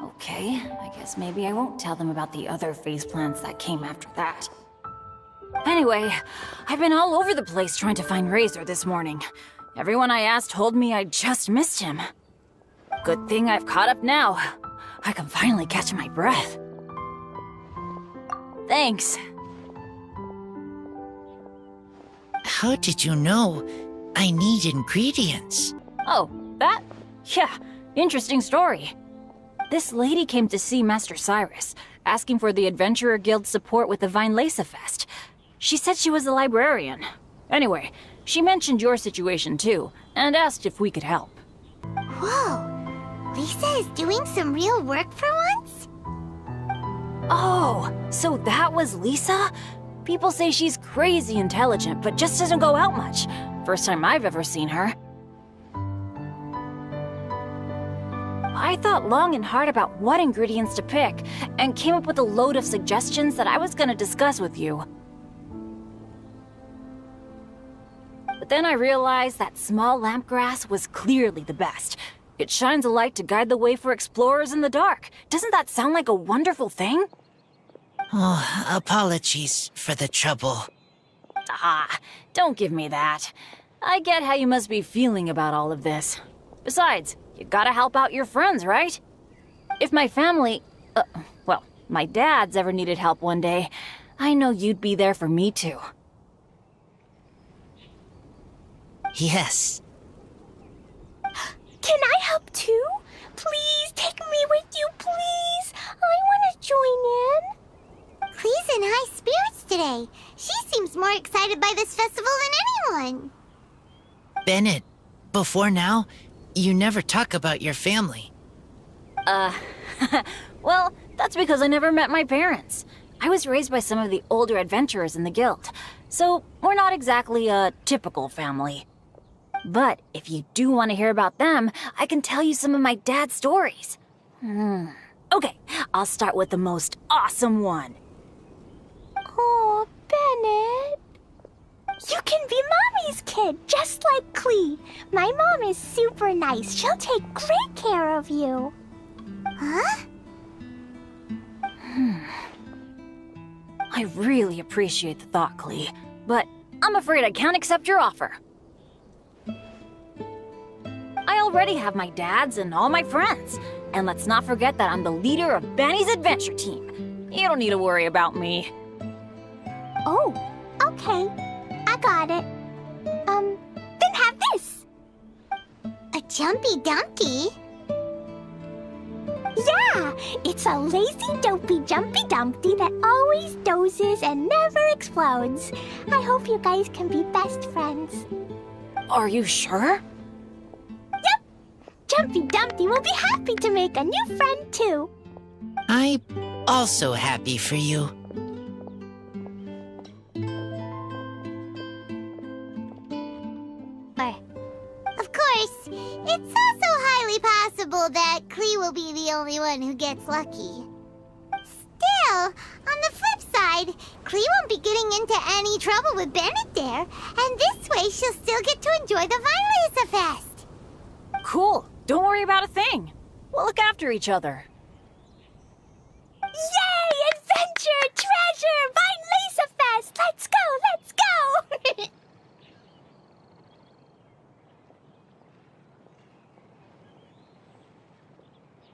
Okay, I guess maybe I won't tell them about the other faceplants that came after that. Anyway, I've been all over the place trying to find Razor this morning. Everyone I asked told me I just missed him. Good thing I've caught up now. I can finally catch my breath. Thanks. How did you know I need ingredients? Oh, that? Yeah, interesting story. This lady came to see Master Cyrus, asking for the Adventurer Guild's support with the Vinelaysa Fest. She said she was a librarian. Anyway, she mentioned your situation too, and asked if we could help. Whoa. Lisa is doing some real work for once? Oh, so that was Lisa? People say she's crazy intelligent, but just doesn't go out much. First time I've ever seen her. I thought long and hard about what ingredients to pick, and came up with a load of suggestions that I was gonna discuss with you. But then I realized that small lampgrass was clearly the best. It shines a light to guide the way for explorers in the dark. Doesn't that sound like a wonderful thing? Oh, apologies for the trouble. Ah, don't give me that. I get how you must be feeling about all of this. Besides, you gotta help out your friends, right? If my family, well, my dad's ever needed help one day, I know you'd be there for me too. Yes. Can I help too? Please take me with you, please. I want to join in. Clee's in high spirits today. She seems more excited by this festival than anyone. Bennett, before now, you never talk about your family. Well, that's because I never met my parents. I was raised by some of the older adventurers in the guild, so we're not exactly a typical family. But if you do want to hear about them, I can tell you some of my dad's stories. Okay, I'll start with the most awesome one. Oh, Bennett. You can be Mommy's kid, just like Klee. My mom is super nice. She'll take great care of you. Huh? I really appreciate the thought, Klee, but I'm afraid I can't accept your offer. I already have my dad's and all my friends. And let's not forget that I'm the leader of Benny's adventure team. You don't need to worry about me. Oh, okay. I got it. Then have this. A Jumpy Dumpty? Yeah, it's a lazy, dopey, jumpy dumpty that always dozes and never explodes. I hope you guys can be best friends. Are you sure? Yep! Jumpy Dumpty will be happy to make a new friend, too. I'm also happy for you. Of course, It's also highly possible that Klee will be the only one who gets lucky. Still, on the flip side, Klee won't be getting into any trouble with Bennett there, and this way she'll still get to enjoy the Vinelesa Fest. Cool. Don't worry about a thing. We'll look after each other. Yay! Adventure! Treasure! Vinelesa Fest! Let's go! Let's go!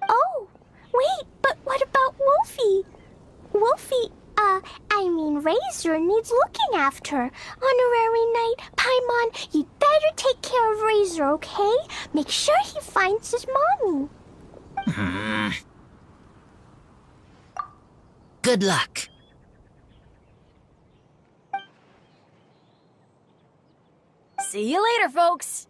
Oh, wait, but what about Wolfie? Wolfie, Razor needs looking after. Honorary Knight, Paimon, you'd better take care of Razor, okay? Make sure he finds his mommy. Good luck. See you later, folks.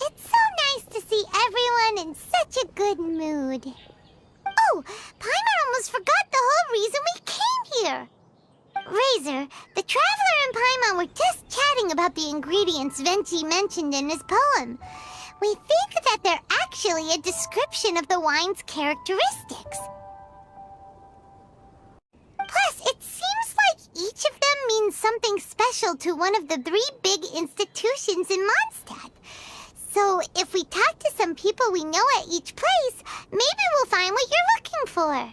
It's so nice to see everyone in such a good mood. Oh, Paimon almost forgot the whole reason we came here. Razor, the Traveler and Paimon were just chatting about the ingredients Venchi mentioned in his poem. We think that they're actually a description of the wine's characteristics. Plus, it seems like each of them means something special to one of the 3 big institutions in Mondstadt. So, if we talk to some people we know at each place, maybe we'll find what you're looking for.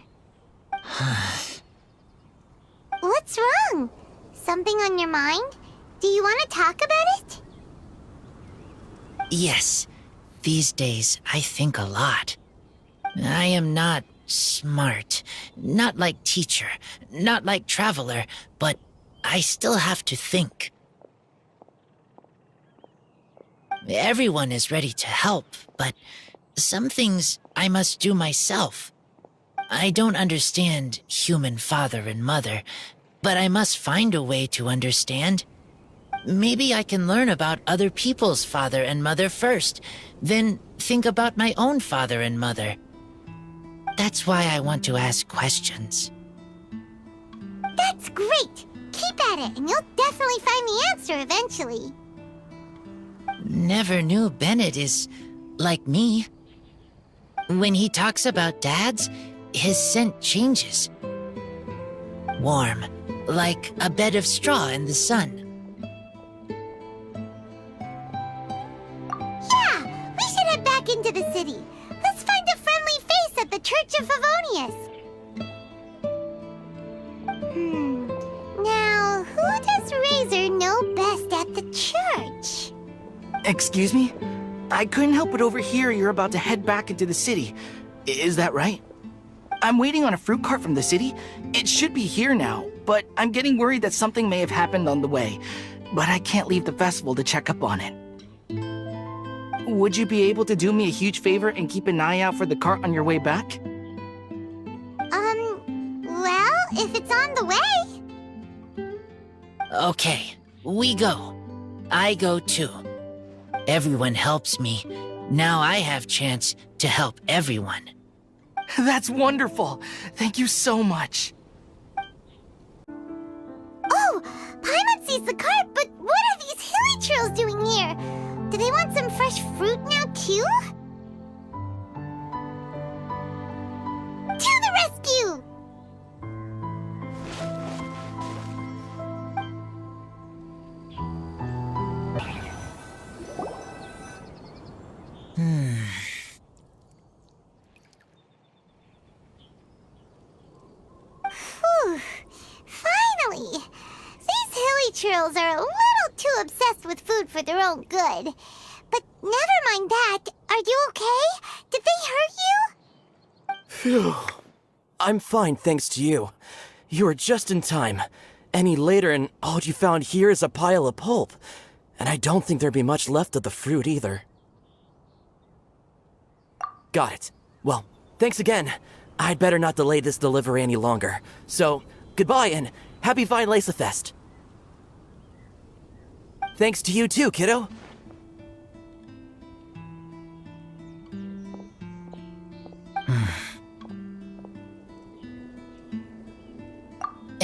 What's wrong? Something on your mind? Do you want to talk about it? Yes, these days I think a lot. I am not smart, not like teacher, not like traveler, but I still have to think. Everyone is ready to help, but some things I must do myself. I don't understand human father and mother, but I must find a way to understand. Maybe I can learn about other people's father and mother first, then think about my own father and mother. That's why I want to ask questions. That's great! Keep at it, and you'll definitely find the answer eventually. Never knew Bennett is like me. When he talks about dads, his scent changes. Warm, like a bed of straw in the sun. Yeah, we should head back into the city. Let's find a friendly face at the Church of Favonius. Now, who does Razor know best at the church? Excuse me? I couldn't help but overhear you're about to head back into the city. Is that right? I'm waiting on a fruit cart from the city. It should be here now, but I'm getting worried that something may have happened on the way. But I can't leave the festival to check up on it. Would you be able to do me a huge favor and keep an eye out for the cart on your way back? Well, if it's on the way. Okay, we go. I go too. Everyone helps me. Now I have chance to help everyone. That's wonderful. Thank you so much. Oh, Paimon sees the cart, but what are these hilly trails doing here? Do they want some fresh fruit now, too? To the rescue! Whew. Finally! These hilly trails are a little too obsessed with food for their own good. But never mind that. Are you okay? Did they hurt you? Phew. I'm fine, thanks to you. You were just in time. Any later and all you found here is a pile of pulp. And I don't think there'd be much left of the fruit either. Got it. Well, thanks again. I'd better not delay this delivery any longer. So, goodbye and happy Vinelesa Fest. Thanks to you too, kiddo.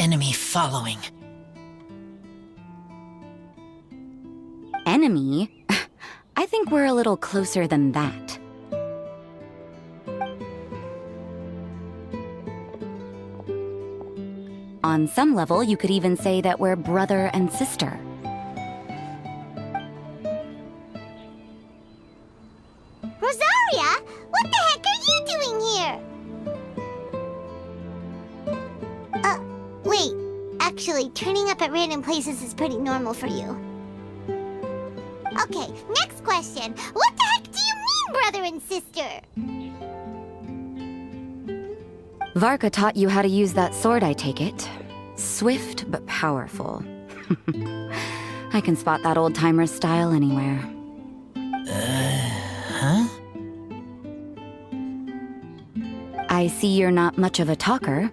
enemy following? Enemy? I think we're a little closer than that. On some level, you could even say that we're brother and sister. Rosaria, what the heck are you doing here? Wait. Actually, turning up at random places is pretty normal for you. Okay, next question. What the heck do you mean, brother and sister? Varka taught you how to use that sword, I take it. Swift but powerful. I can spot that old-timer's style anywhere. Huh? I see you're not much of a talker.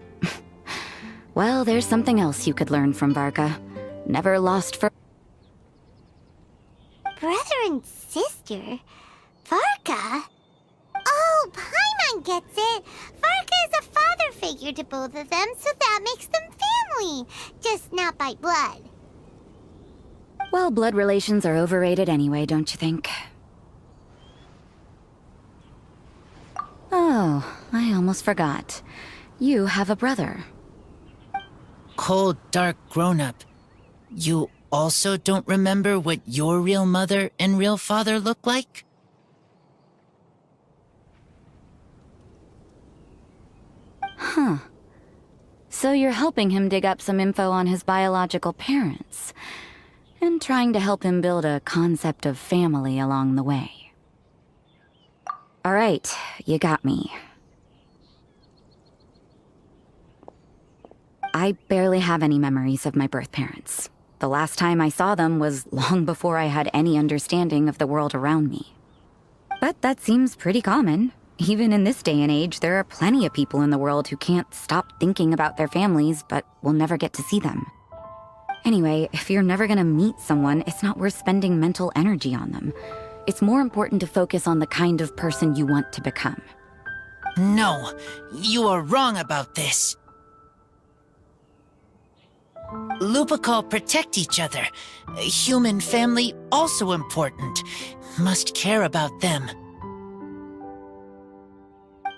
Well, there's something else you could learn from Varka. Never lost for... Brother and sister? Varka? Oh, Paimon gets it. Varka is a father figure to both of them, so that makes them family. Just not by blood. Well, blood relations are overrated anyway, don't you think? Oh, I almost forgot. You have a brother. Cold, dark grown-up. You also don't remember what your real mother and real father look like? Huh. So you're helping him dig up some info on his biological parents, and trying to help him build a concept of family along the way. All right, you got me. I barely have any memories of my birth parents. The last time I saw them was long before I had any understanding of the world around me. But that seems pretty common. Even in this day and age, there are plenty of people in the world who can't stop thinking about their families, but will never get to see them. Anyway, if you're never gonna meet someone, it's not worth spending mental energy on them. It's more important to focus on the kind of person you want to become. No, you are wrong about this. Lupical protect each other. Human family also important. Must care about them.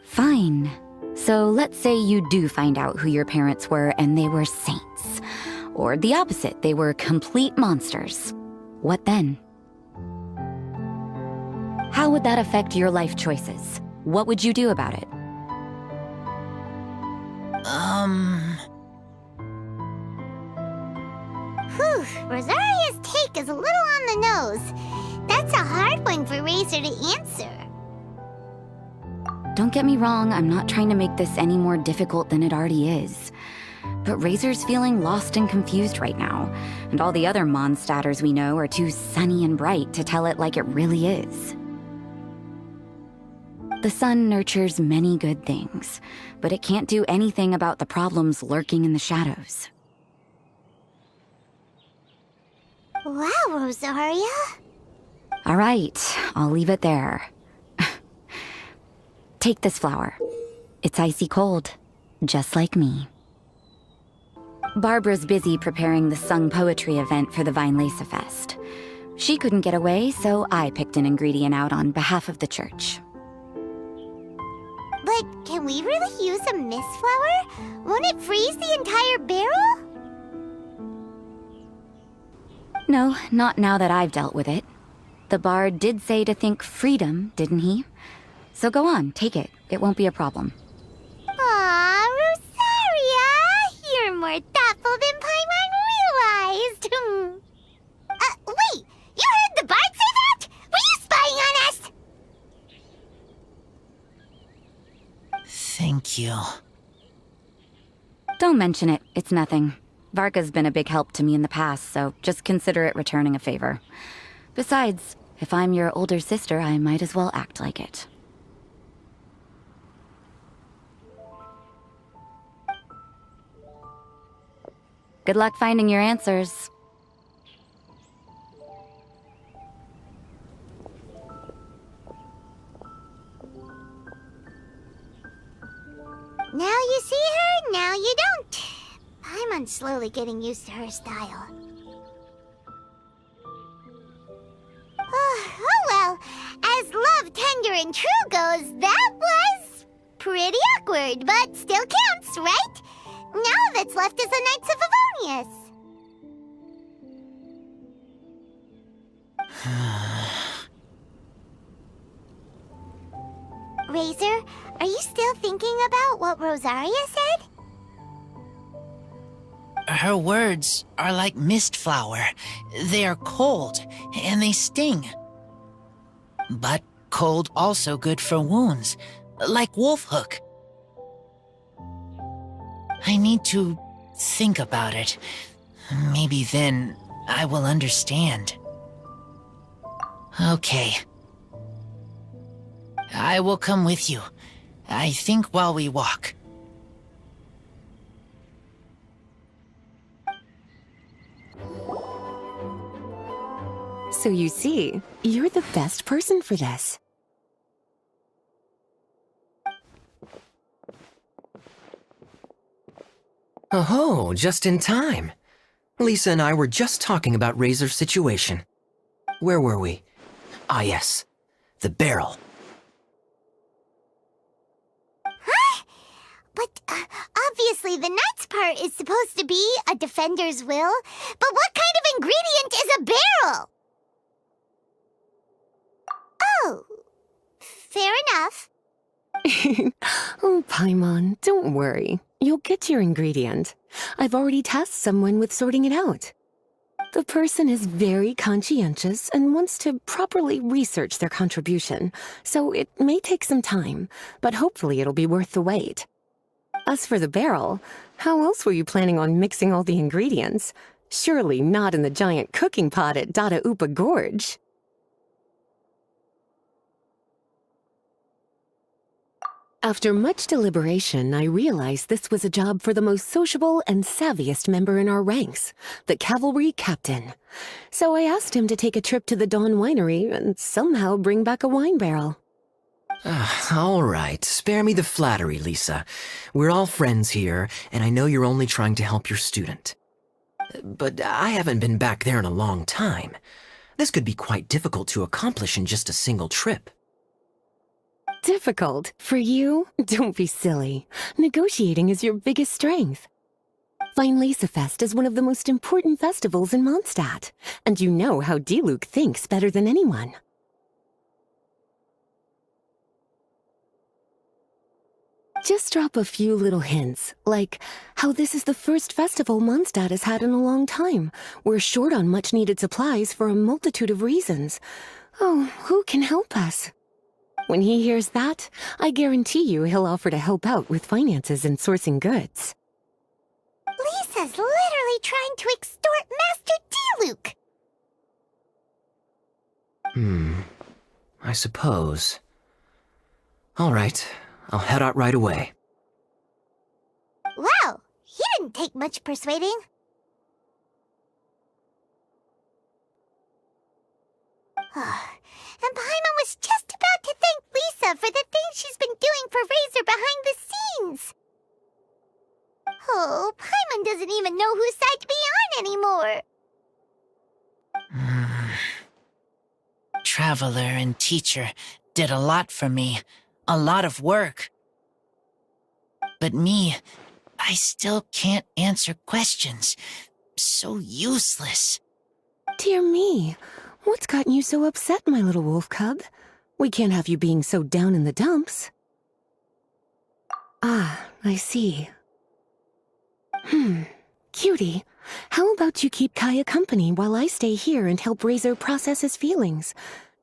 Fine. So let's say you do find out who your parents were and they were saints. Or the opposite, they were complete monsters. What then? How would that affect your life choices? What would you do about it? Whew, Rosaria's take is a little on the nose. That's a hard one for Razor to answer. Don't get me wrong, I'm not trying to make this any more difficult than it already is. But Razor's feeling lost and confused right now, and all the other Mondstadters we know are too sunny and bright to tell it like it really is. The sun nurtures many good things, but it can't do anything about the problems lurking in the shadows. Wow, Rosaria. All right, I'll leave it there. Take this flower. It's icy cold, just like me. Barbara's busy preparing the sung poetry event for the Vineläsa Fest. She couldn't get away, so I picked an ingredient out on behalf of the church. But can we really use a mist flower? Won't it freeze the entire barrel? No, not now that I've dealt with it. The bard did say to think freedom, didn't he? So go on, take it. It won't be a problem. Aw, Rosaria! You're more thoughtful than Paimon realized. Wait! You heard the bard say that? Were you spying on us? Thank you. Don't mention it. It's nothing. Varka's been a big help to me in the past, so just consider it returning a favor. Besides, if I'm your older sister, I might as well act like it. Good luck finding your answers. Now you see her, now you don't. Paimon's slowly getting used to her style. Oh well, as love, tender, and true goes, that was pretty awkward, but still counts, right? Now that's left is the Knights of Favonius. Razor, are you still thinking about what Rosaria said? Her words are like mist flower. They are cold, and they sting. But cold also good for wounds, like wolf hook. I need to think about it. Maybe then I will understand. Okay. I will come with you. I think while we walk. So you see, you're the best person for this. Oh, just in time. Lisa and I were just talking about Razor's situation. Where were we? Ah, yes. The barrel. Huh? But obviously the nuts part is supposed to be a defender's will. But what kind of ingredient is a barrel? Oh, fair enough. Oh, Paimon, don't worry. You'll get your ingredient. I've already tasked someone with sorting it out. The person is very conscientious and wants to properly research their contribution, so it may take some time, but hopefully it'll be worth the wait. As for the barrel, how else were you planning on mixing all the ingredients? Surely not in the giant cooking pot at Dada Upa Gorge. After much deliberation, I realized this was a job for the most sociable and savviest member in our ranks, the cavalry captain. So I asked him to take a trip to the Dawn Winery and somehow bring back a wine barrel. All right, spare me the flattery, Lisa. We're all friends here, and I know you're only trying to help your student. But I haven't been back there in a long time. This could be quite difficult to accomplish in just a single trip. Difficult? For you? Don't be silly. Negotiating is your biggest strength. Vinelancer Fest is one of the most important festivals in Mondstadt, and you know how Diluc thinks better than anyone. Just drop a few little hints, like how this is the first festival Mondstadt has had in a long time. We're short on much-needed supplies for a multitude of reasons. Oh, who can help us? When he hears that, I guarantee you he'll offer to help out with finances and sourcing goods. Lisa's literally trying to extort Master Diluc. I suppose. All right, I'll head out right away. Wow, he didn't take much persuading. And Paimon was just about to thank Lisa for the things she's been doing for Razor behind the scenes. Oh, Paimon doesn't even know whose side to be on anymore. Traveler and teacher did a lot for me, a lot of work. But me, I still can't answer questions. So useless. Dear me, what's gotten you so upset, my little wolf cub? We can't have you being so down in the dumps. Ah, I see. Cutie, how about you keep Kaya company while I stay here and help Razor process his feelings?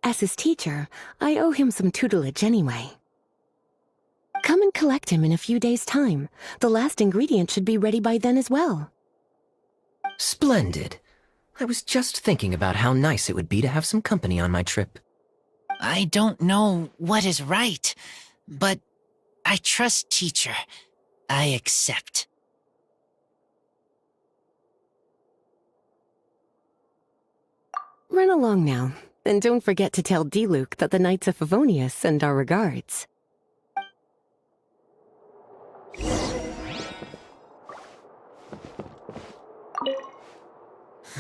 As his teacher, I owe him some tutelage anyway. Come and collect him in a few days' time. The last ingredient should be ready by then as well. Splendid. I was just thinking about how nice it would be to have some company on my trip. I don't know what is right, but I trust teacher. I accept. Run along now, and don't forget to tell Diluc that the Knights of Favonius send our regards.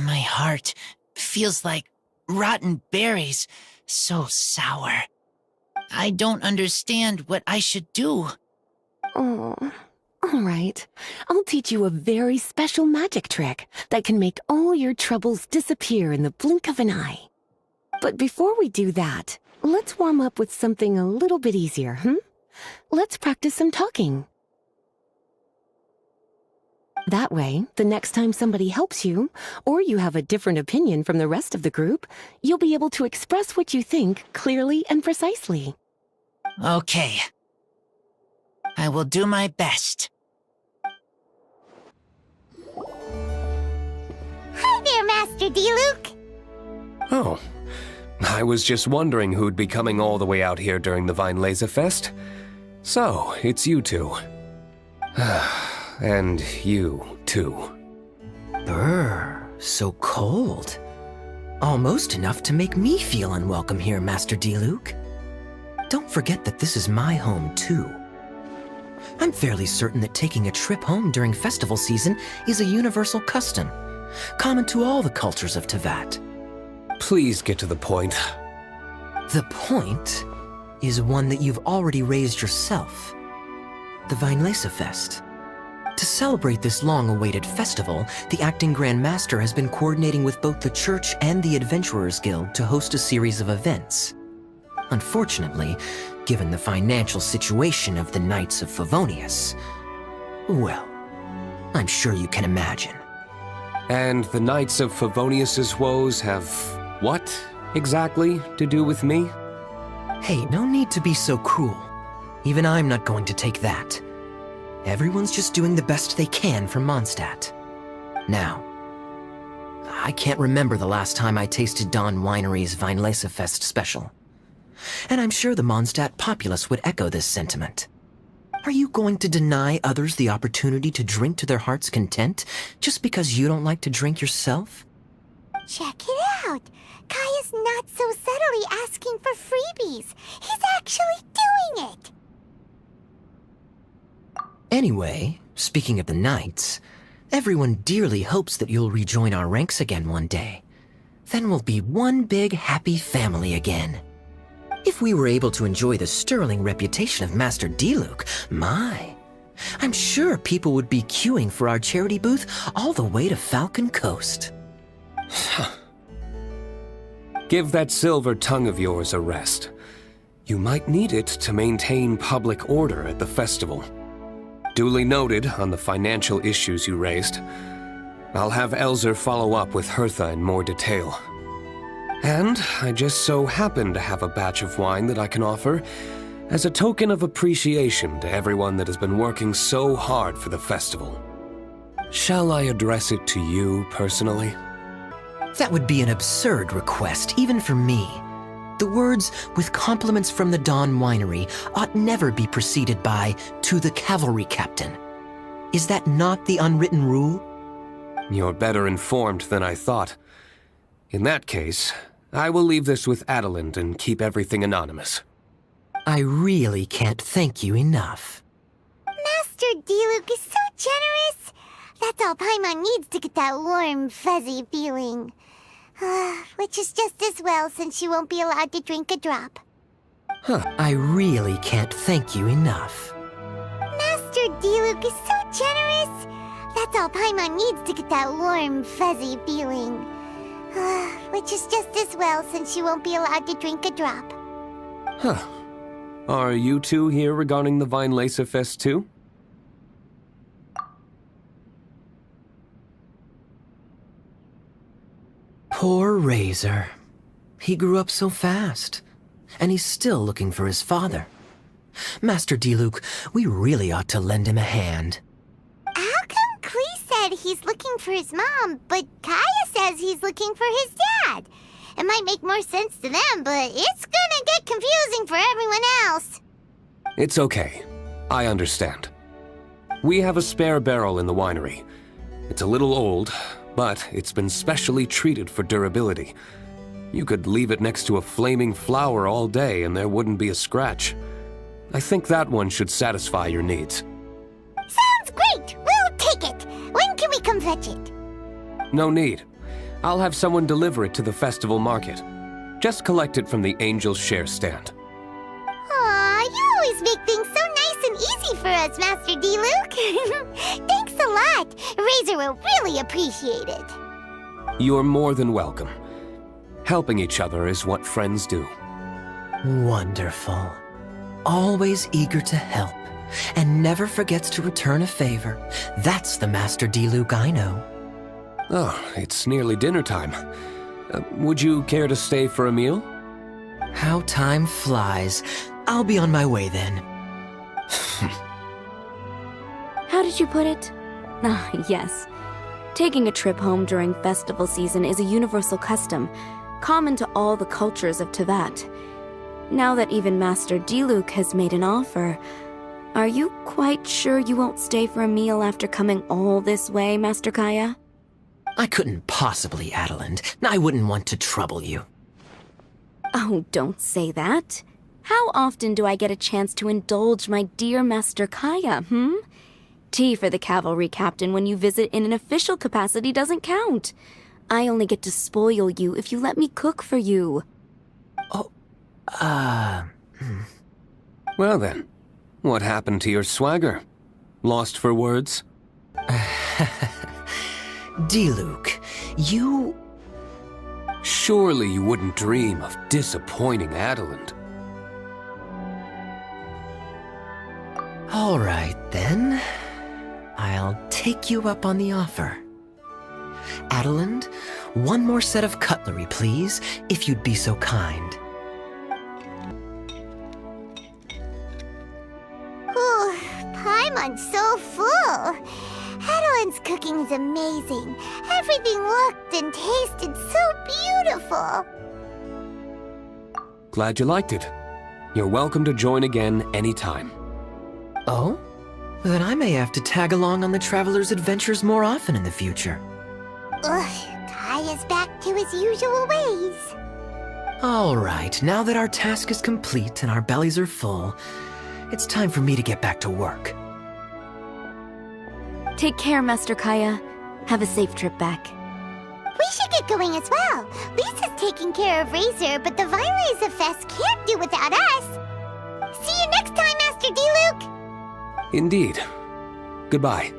My heart feels like rotten berries, so sour. I don't understand what I should do. Oh, all right. I'll teach you a very special magic trick that can make all your troubles disappear in the blink of an eye. But before we do that, let's warm up with something a little bit easier, Let's practice some talking. That way, the next time somebody helps you, or you have a different opinion from the rest of the group, you'll be able to express what you think clearly and precisely. Okay. I will do my best. Hi there, Master Diluc. Oh, I was just wondering who'd be coming all the way out here during the Vinelesa Fest. So, it's you two. And you, too. Brr, so cold. Almost enough to make me feel unwelcome here, Master Diluc. Don't forget that this is my home, too. I'm fairly certain that taking a trip home during festival season is a universal custom, common to all the cultures of Teyvat. Please get to the point. The point is one that you've already raised yourself. The Vinelesa Fest. To celebrate this long-awaited festival, the Acting Grand Master has been coordinating with both the Church and the Adventurers Guild to host a series of events. Unfortunately, given the financial situation of the Knights of Favonius, well, I'm sure you can imagine. And the Knights of Favonius's woes have what, exactly, to do with me? Hey, no need to be so cruel. Even I'm not going to take that. Everyone's just doing the best they can for Mondstadt. Now, I can't remember the last time I tasted Dawn Winery's Vinelesa Fest special. And I'm sure the Mondstadt populace would echo this sentiment. Are you going to deny others the opportunity to drink to their heart's content just because you don't like to drink yourself? Check it out. Kaya's not so subtly asking for freebies. He's actually doing it. Anyway, speaking of the Knights, everyone dearly hopes that you'll rejoin our ranks again one day. Then we'll be one big happy family again. If we were able to enjoy the sterling reputation of Master Diluc, I'm sure people would be queuing for our charity booth all the way to Falcon Coast. Give that silver tongue of yours a rest. You might need it to maintain public order at the festival. Duly noted on the financial issues you raised. I'll have Elzer follow up with Hertha in more detail. And I just so happen to have a batch of wine that I can offer as a token of appreciation to everyone that has been working so hard for the festival. Shall I address it to you personally? That would be an absurd request, even for me. The words, with compliments from the Dawn Winery, ought never be preceded by, to the cavalry captain. Is that not the unwritten rule? You're better informed than I thought. In that case, I will leave this with Adelind and keep everything anonymous. I really can't thank you enough. Master Diluc is so generous. That's all Paimon needs to get that warm, fuzzy feeling. Which is just as well since she won't be allowed to drink a drop. I really can't thank you enough. Master Diluc is so generous. That's all Paimon needs to get that warm, fuzzy feeling. Which is just as well since she won't be allowed to drink a drop. Are you two here regarding the Vinelesa Fest too? Poor Razor. He grew up so fast, and he's still looking for his father. Master Diluc, we really ought to lend him a hand. How come Klee said he's looking for his mom, but Kaya says he's looking for his dad? It might make more sense to them, but it's gonna get confusing for everyone else. It's okay. I understand. We have a spare barrel in the winery. It's a little old, but it's been specially treated for durability. You could leave it next to a flaming flower all day and there wouldn't be a scratch. I think that one should satisfy your needs. Sounds great! We'll take it! When can we come fetch it? No need. I'll have someone deliver it to the festival market. Just collect it from the Angel's Share stand. Aw, you always make things so nice and easy for us, Master D-Luke. Thanks a lot. Razor will really appreciate it. You're more than welcome. Helping each other is what friends do. Wonderful. Always eager to help, and never forgets to return a favor. That's the Master D-Luke I know. Oh, it's nearly dinner time. Would you care to stay for a meal? How time flies. I'll be on my way then. How did you put it? Ah, yes. Taking a trip home during festival season is a universal custom, common to all the cultures of Teyvat. Now that even Master D-Luke has made an offer, are you quite sure you won't stay for a meal after coming all this way, Master Kaya? I couldn't possibly, Adeland. I wouldn't want to trouble you. Oh, don't say that. How often do I get a chance to indulge my dear Master Kaya, Tea for the cavalry captain when you visit in an official capacity doesn't count. I only get to spoil you if you let me cook for you. Well then, what happened to your swagger? Lost for words? D-Luke, you... Surely you wouldn't dream of disappointing Adeland. All right, then. I'll take you up on the offer. Adeland, one more set of cutlery, please, if you'd be so kind. Ooh, Paimon's so full. Adeland's cooking is amazing. Everything looked and tasted so beautiful. Glad you liked it. You're welcome to join again anytime. Oh? Then I may have to tag along on the Traveler's adventures more often in the future. Ugh, Kaya's back to his usual ways. All right, now that our task is complete and our bellies are full, it's time for me to get back to work. Take care, Master Kaya. Have a safe trip back. We should get going as well. Lisa's taking care of Razor, but the Violeza Fest can't do without us. See you next time, Master D-Luke! Indeed. Goodbye.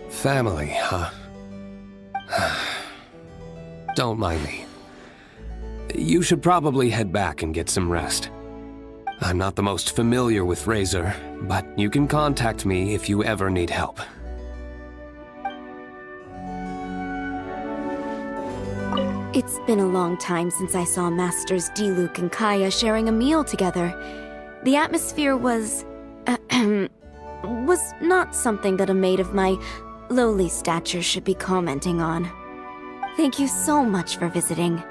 Family, huh? Don't mind me. You should probably head back and get some rest. I'm not the most familiar with Razor, but you can contact me if you ever need help. It's been a long time since I saw Masters D-Luke and Kaya sharing a meal together. The atmosphere was not something that a maid of my lowly stature should be commenting on. Thank you so much for visiting.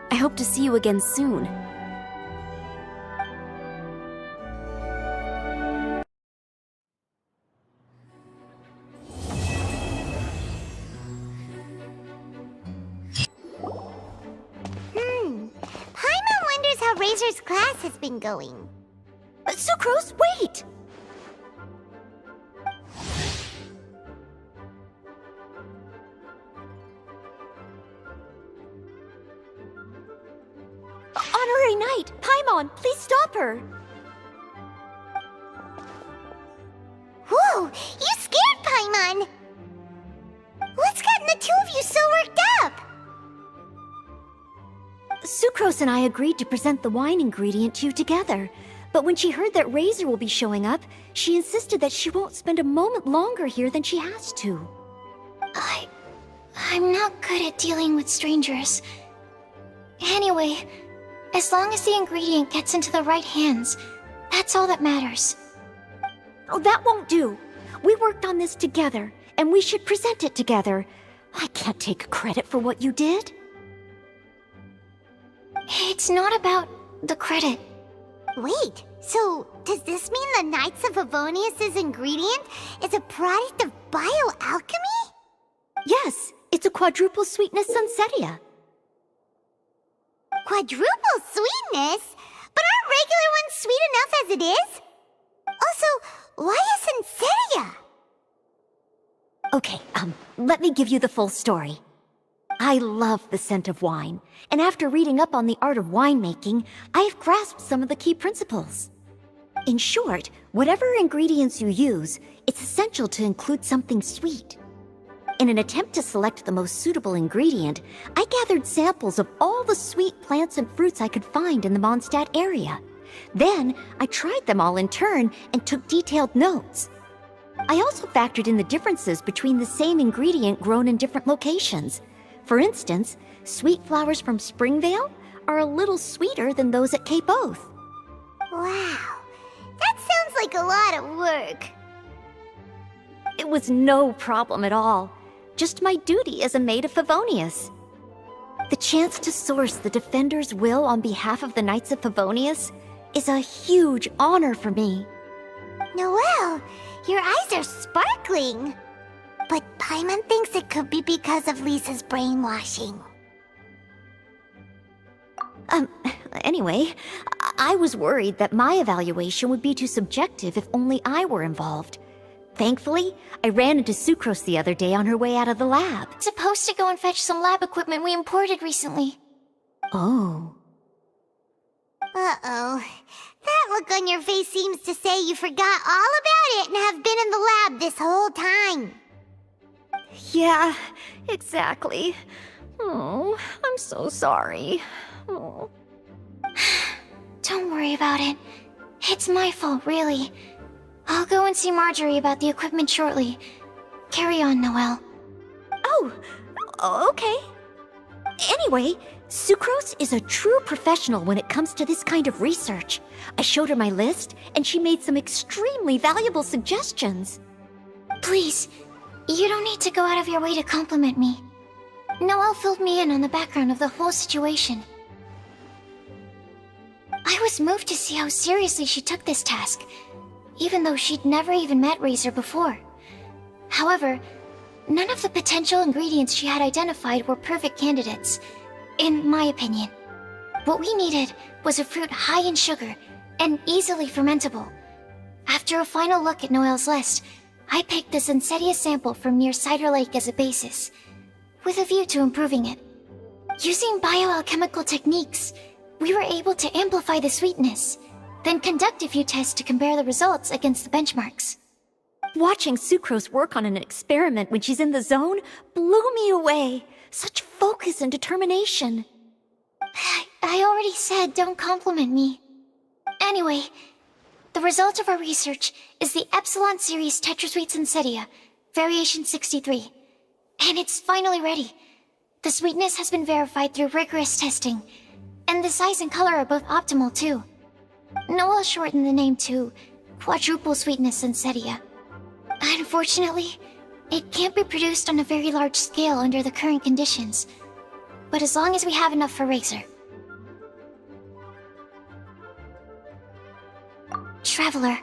I hope to see you again soon. Paimon wonders how Razor's class has been going. Sucrose, wait! Honorary Knight, Paimon, please stop her! Whoa, you scared Paimon! What's gotten the two of you so worked up? Sucrose and I agreed to present the wine ingredient to you together. But when she heard that Razor will be showing up, she insisted that she won't spend a moment longer here than she has to. I'm not good at dealing with strangers. Anyway, as long as the ingredient gets into the right hands, that's all that matters. Oh, that won't do. We worked on this together, and we should present it together. I can't take credit for what you did. It's not about the credit. Wait, so does this mean the Knights of Favonius' ingredient is a product of bioalchemy? Yes, it's a quadruple sweetness sunsetia. Quadruple sweetness? But aren't regular ones sweet enough as it is? Also, why a sunsetia? Okay, let me give you the full story. I love the scent of wine, and after reading up on the art of winemaking, I have grasped some of the key principles. In short, whatever ingredients you use, it's essential to include something sweet. In an attempt to select the most suitable ingredient, I gathered samples of all the sweet plants and fruits I could find in the Mondstadt area. Then, I tried them all in turn and took detailed notes. I also factored in the differences between the same ingredient grown in different locations. For instance, sweet flowers from Springvale are a little sweeter than those at Cape Oath. Wow, that sounds like a lot of work. It was no problem at all. Just my duty as a maid of Favonius. The chance to source the Defender's will on behalf of the Knights of Favonius is a huge honor for me. Noelle, your eyes are sparkling. But Paimon thinks it could be because of Lisa's brainwashing. Anyway, I was worried that my evaluation would be too subjective if only I were involved. Thankfully, I ran into Sucrose the other day on her way out of the lab. Supposed to go and fetch some lab equipment we imported recently. Oh. Uh-oh. That look on your face seems to say you forgot all about it and have been in the lab this whole time. Yeah, exactly. Oh, I'm so sorry. Oh. Don't worry about it. It's my fault, really. I'll go and see Marjorie about the equipment shortly. Carry on, Noelle. Oh, okay. Anyway, Sucrose is a true professional when it comes to this kind of research. I showed her my list, and she made some extremely valuable suggestions. Please, you don't need to go out of your way to compliment me. Noelle filled me in on the background of the whole situation. I was moved to see how seriously she took this task, even though she'd never even met Razor before. However, none of the potential ingredients she had identified were perfect candidates, in my opinion. What we needed was a fruit high in sugar and easily fermentable. After a final look at Noelle's list, I picked the Zensetia sample from near Cider Lake as a basis, with a view to improving it. Using bioalchemical techniques, we were able to amplify the sweetness, then conduct a few tests to compare the results against the benchmarks. Watching Sucrose work on an experiment when she's in the zone blew me away. Such focus and determination. I already said don't compliment me. Anyway, the result of our research is the Epsilon Series Tetrasweet Zensetia, Variation 63. And it's finally ready. The sweetness has been verified through rigorous testing, and the size and color are both optimal too. Noelle shortened the name to Quadruple Sweetness Zensetia. Unfortunately, it can't be produced on a very large scale under the current conditions, but as long as we have enough for Razor. Traveler,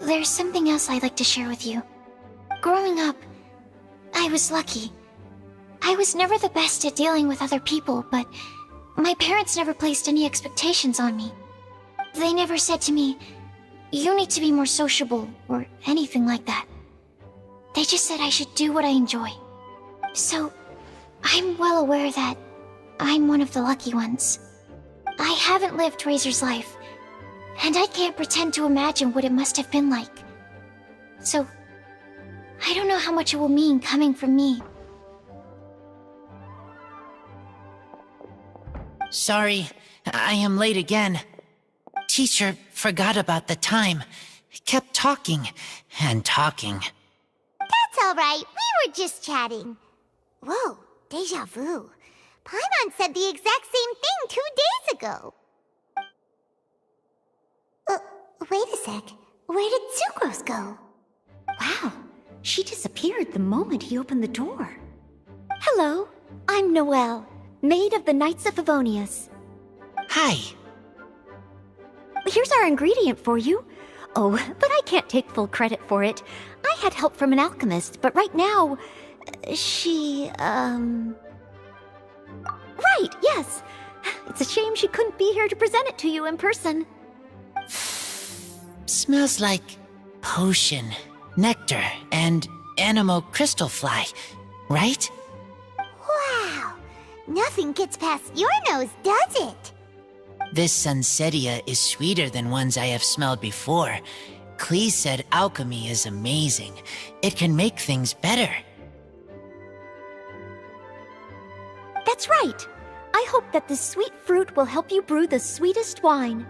there's something else I'd like to share with you. Growing up, I was lucky. I was never the best at dealing with other people, but my parents never placed any expectations on me. They never said to me, "You need to be more sociable," or anything like that. They just said I should do what I enjoy. So, I'm well aware that I'm one of the lucky ones. I haven't lived Razor's life, and I can't pretend to imagine what it must have been like. So, I don't know how much it will mean coming from me. Sorry, I am late again. Teacher forgot about the time. Kept talking and talking. That's all right. We were just chatting. Whoa, deja vu. Paimon said the exact same thing 2 days ago. Wait a sec. Where did Sucrose go? Wow, she disappeared the moment he opened the door. Hello, I'm Noelle, maid of the Knights of Favonius. Hi. Here's our ingredient for you. Oh, but I can't take full credit for it. I had help from an alchemist, but right now, she, Right, yes. It's a shame she couldn't be here to present it to you in person. Smells like potion, nectar, and Anemo crystal fly, right? Wow! Nothing gets past your nose, does it? This Sunsetia is sweeter than ones I have smelled before. Klee said alchemy is amazing. It can make things better. That's right. I hope that this sweet fruit will help you brew the sweetest wine.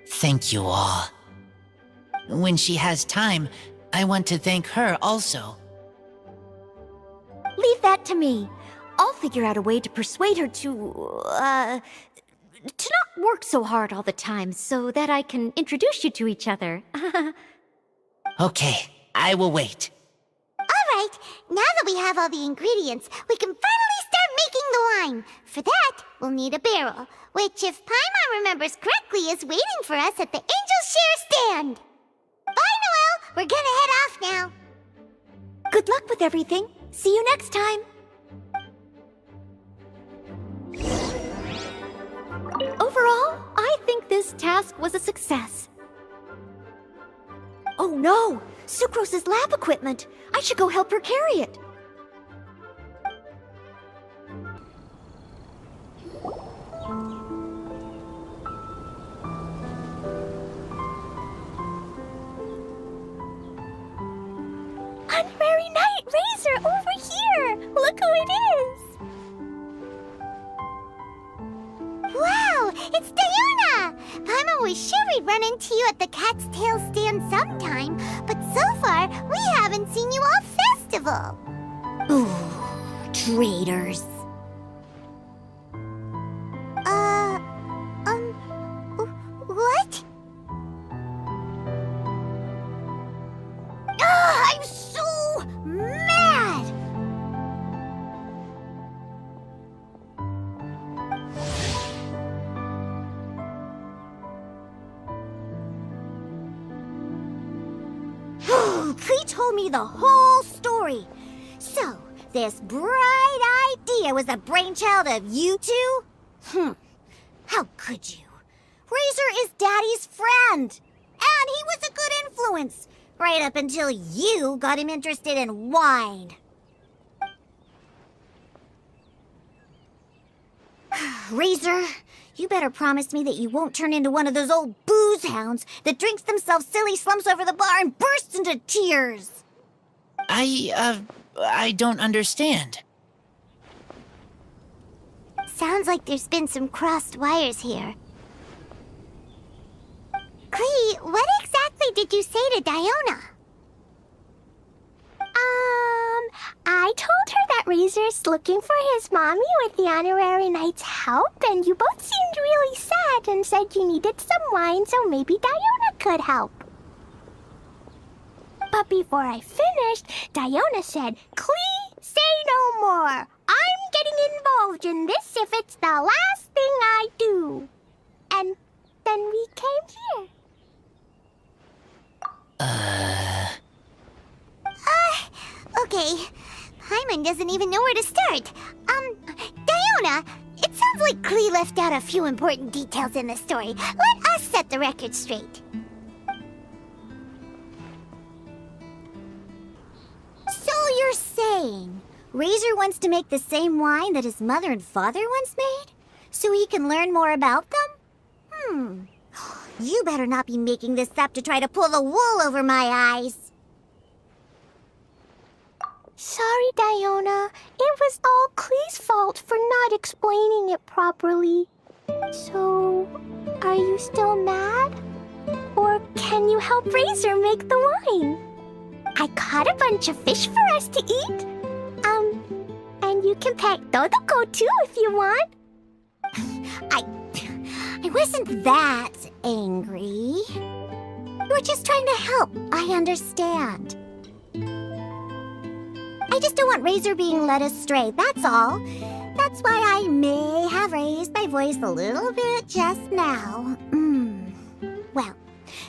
Thank you all. When she has time, I want to thank her also. Leave that to me. I'll figure out a way to persuade her to not work so hard all the time so that I can introduce you to each other. Okay, I will wait. Alright, now that we have all the ingredients, we can finally start making the wine. For that, we'll need a barrel, which, if Paimon remembers correctly, is waiting for us at the Angel Share stand. Bye, Noelle! We're gonna head off now. Good luck with everything. See you next time. Overall, I think this task was a success. Oh no! Sucrose's lab equipment! I should go help her carry it. Honorary Knight Razor, over here! Look who it is! Wow, it's Diona! Paimon was sure we'd run into you at the Cat's Tail stand sometime, but so far, we haven't seen you all festival. Ooh, traitors. What? Ah, I'm so mad! Klee told me the whole story. So, this bright idea was the brainchild of you two? How could you? Razor is Daddy's friend. And he was a good influence. Right up until you got him interested in wine. Razor, you better promise me that you won't turn into one of those old booze hounds that drinks themselves silly, slumps over the bar, and bursts into tears. I don't understand. Sounds like there's been some crossed wires here. Klee, what exactly did you say to Diona? I told her that Razor's looking for his mommy with the Honorary Knight's help, and you both seemed really sad and said you needed some wine, so maybe Diona could help. But before I finished, Diona said, Klee, say no more. I'm getting involved in this if it's the last thing I do. And then we came here. Okay. Paimon doesn't even know where to start. Diona, it sounds like Klee left out a few important details in the story. Let us set the record straight. So you're saying Razor wants to make the same wine that his mother and father once made? So he can learn more about them? You better not be making this up to try to pull the wool over my eyes. Sorry, Diona. It was all Klee's fault for not explaining it properly. So, are you still mad? Or can you help Razor make the wine? I caught a bunch of fish for us to eat. And you can pet Todoko too if you want. I wasn't that angry. You were just trying to help. I understand. I just don't want Razor being led astray, that's all. That's why I may have raised my voice a little bit just now. Well,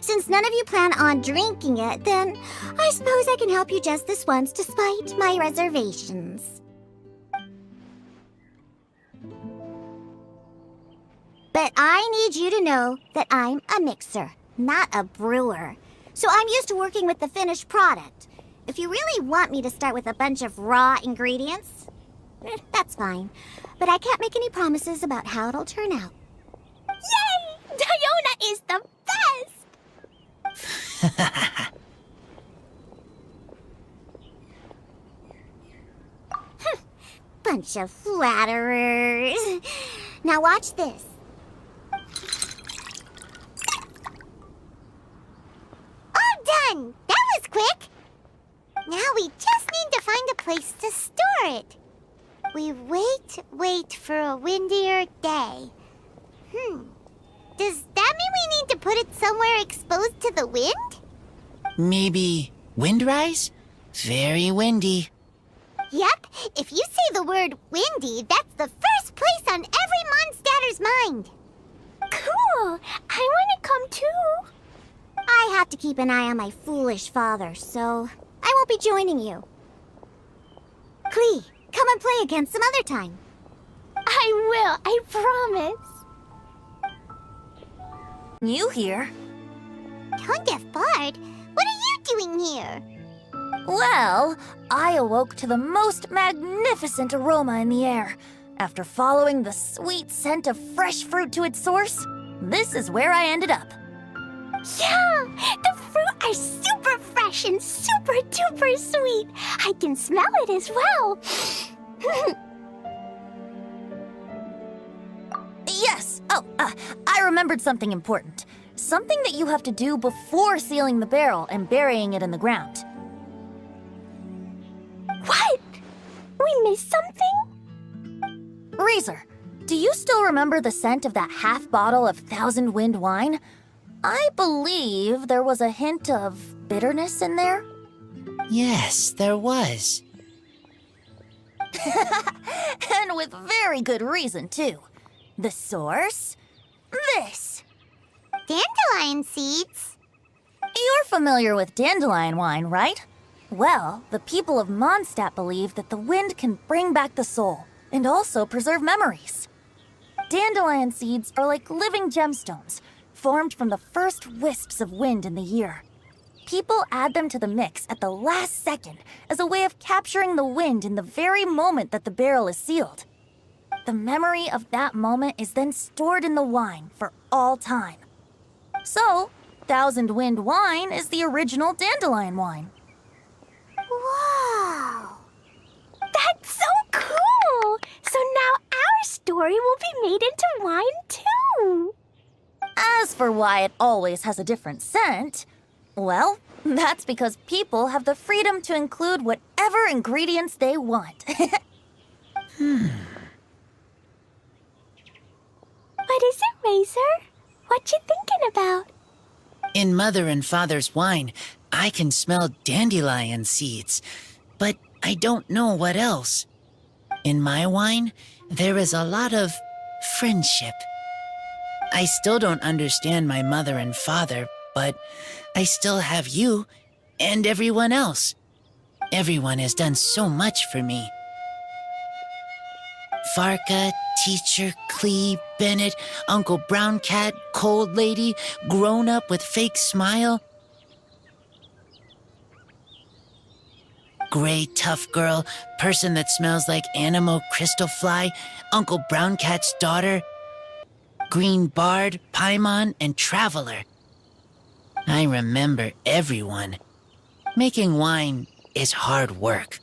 since none of you plan on drinking it, then I suppose I can help you just this once despite my reservations. But I need you to know that I'm a mixer, not a brewer. So I'm used to working with the finished product. If you really want me to start with a bunch of raw ingredients, that's fine. But I can't make any promises about how it'll turn out. Yay! Diona is the best! Bunch of flatterers. Now watch this. All done! That was quick! Now we just need to find a place to store it. We wait for a windier day. Does that mean we need to put it somewhere exposed to the wind? Maybe windrise? Very windy. Yep, if you say the word windy, that's the first place on every Mondstatter's mind. Cool! I want to come too. I have to keep an eye on my foolish father, so I won't be joining you. Klee, come and play again some other time. I will, I promise. You here? Tone Deaf Bard, what are you doing here? Well, I awoke to the most magnificent aroma in the air. After following the sweet scent of fresh fruit to its source, this is where I ended up. Yeah, the fruit are super fresh and super duper sweet. I can smell it as well. Yes! Oh, I remembered something important. Something that you have to do before sealing the barrel and burying it in the ground. What? We missed something? Razor, do you still remember the scent of that half bottle of Thousand Wind wine? I believe there was a hint of bitterness in there. Yes, there was. And with very good reason, too. The source? This. Dandelion seeds? You're familiar with dandelion wine, right? Well, the people of Mondstadt believe that the wind can bring back the soul and also preserve memories. Dandelion seeds are like living gemstones, formed from the first wisps of wind in the year. People add them to the mix at the last second as a way of capturing the wind in the very moment that the barrel is sealed. The memory of that moment is then stored in the wine for all time. So, Thousand Wind wine is the original dandelion wine. Wow! That's so cool! So now our story will be made into wine too! As for why it always has a different scent, well, that's because people have the freedom to include whatever ingredients they want. What is it, Razor? What you thinking about? In Mother and Father's wine, I can smell dandelion seeds, but I don't know what else. In my wine, there is a lot of friendship. I still don't understand my mother and father, but I still have you and everyone else. Everyone has done so much for me. Varka, Teacher, Klee, Bennett, Uncle Brown Cat, Cold Lady, Grown Up with Fake Smile, Gray Tough Girl, Person that Smells like Animo Crystal Fly, Uncle Brown Cat's Daughter, Green Bard, Paimon, and Traveler. I remember everyone. Making wine is hard work.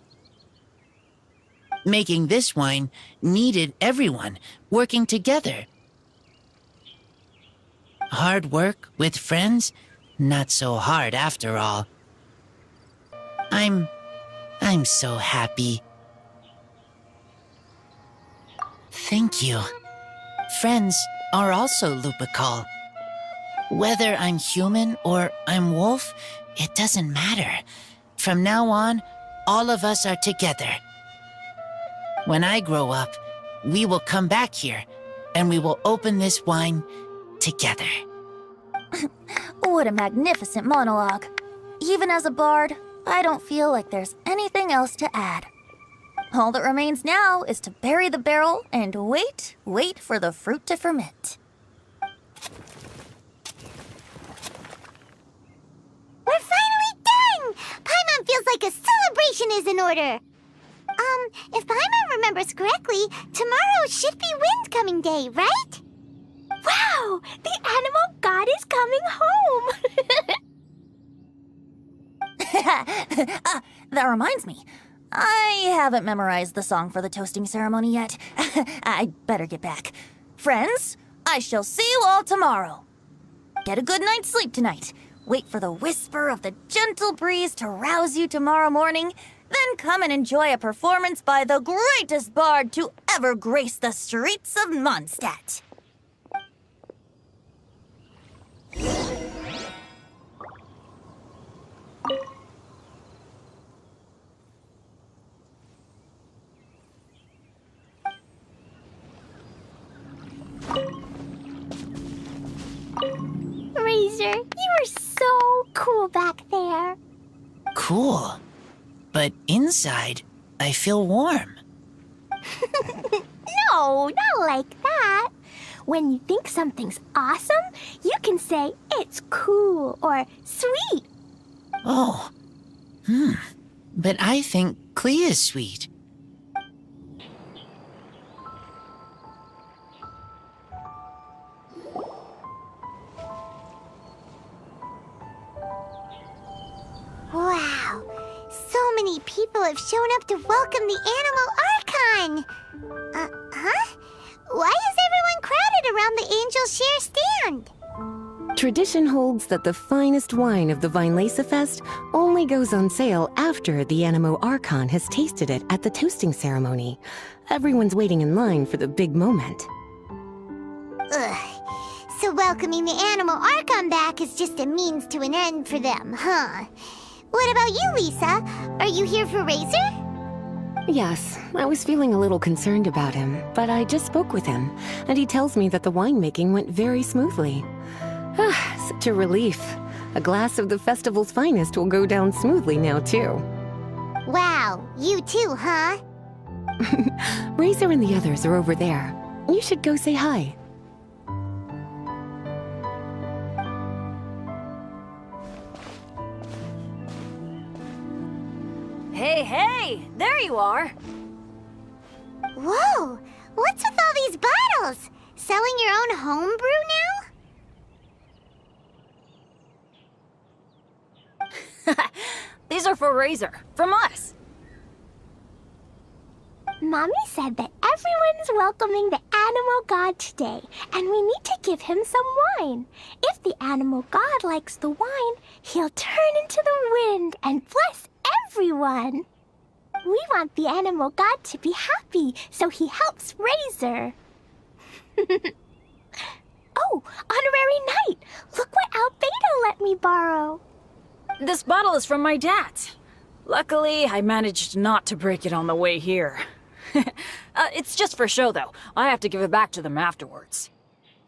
Making this wine needed everyone working together. Hard work with friends? Not so hard after all. I'm so happy. Thank you. Friends are also Lupical. Whether I'm human or I'm wolf, it doesn't matter. From now on, all of us are together. When I grow up, we will come back here, and we will open this wine together. What a magnificent monologue. Even as a bard, I don't feel like there's anything else to add. All that remains now is to bury the barrel and wait for the fruit to ferment. decoration is in order. If Paimon remembers correctly, tomorrow should be Windcoming Day, right? Wow! The animal god is coming home! That reminds me. I haven't memorized the song for the toasting ceremony yet. I'd better get back. Friends, I shall see you all tomorrow. Get a good night's sleep tonight. Wait for the whisper of the gentle breeze to rouse you tomorrow morning. Then come and enjoy a performance by the greatest bard to ever grace the streets of Mondstadt. Razor, you are so cool back there. Cool. But inside, I feel warm. No, not like that. When you think something's awesome, you can say it's cool or sweet. Oh. But I think Klee is sweet. Wow, so many people have shown up to welcome the Animal Archon. Huh? Why is everyone crowded around the Angel Share stand? Tradition holds that the finest wine of the Vinelesa Fest only goes on sale after the Animo Archon has tasted it at the toasting ceremony. Everyone's waiting in line for the big moment. Ugh. So welcoming the Animal Archon back is just a means to an end for them, huh? What about you, Lisa? Are you here for Razor? Yes, I was feeling a little concerned about him, but I just spoke with him, and he tells me that the winemaking went very smoothly. Such a relief. A glass of the festival's finest will go down smoothly now, too. Wow, you too, huh? Razor and the others are over there. You should go say hi. Hey, there you are. Whoa, what's with all these bottles? Selling your own homebrew now? These are for Razor, from us. Mommy said that everyone's welcoming the animal god today, and we need to give him some wine. If the animal god likes the wine, he'll turn into the wind and bless everyone. We want the animal god to be happy, so he helps Razor. Oh, honorary knight! Look what Albedo let me borrow. This bottle is from my dad. Luckily, I managed not to break it on the way here. It's just for show, though. I have to give it back to them afterwards.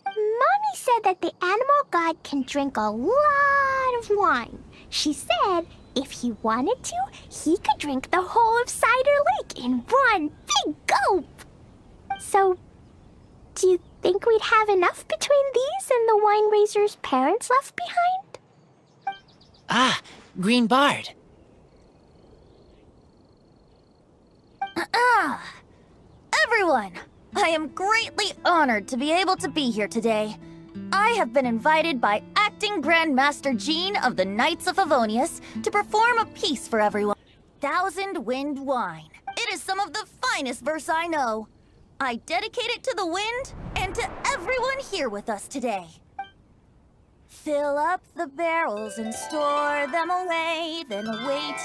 Mommy said that the animal god can drink a lot of wine. She said if he wanted to, he could drink the whole of Cider Lake in one big gulp. So, do you think we'd have enough between these and the wine raiser's parents left behind? Ah, Green Bard. Everyone, I am greatly honored to be able to be here today. I have been invited by Acting Grand Master Jean of the Knights of Favonius to perform a piece for everyone. Thousand Wind Wine. It is some of the finest verse I know. I dedicate it to the wind and to everyone here with us today. Fill up the barrels and store them away, then wait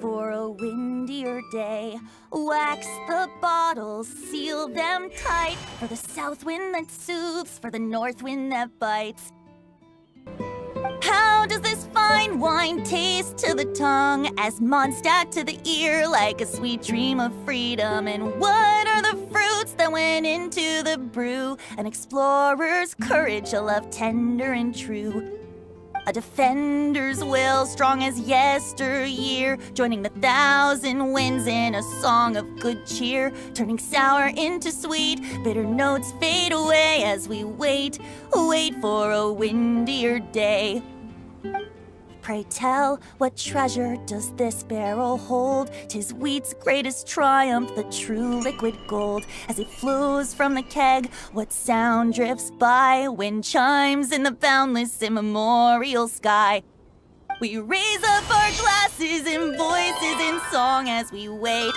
for a windier day. Wax the bottles, seal them tight, for the south wind that soothes, for the north wind that bites. How does this fine wine taste to the tongue, as Mondstadt to the ear, like a sweet dream of freedom? And what are the fruits that went into the brew? An explorer's courage, a love tender and true. A defender's will, strong as yesteryear, joining the thousand winds in a song of good cheer, turning sour into sweet, bitter notes fade away as we wait for a windier day. Pray tell, what treasure does this barrel hold? 'Tis wheat's greatest triumph, the true liquid gold. As it flows from the keg, what sound drifts by? Wind chimes in the boundless immemorial sky. We raise up our glasses and voices in song as we wait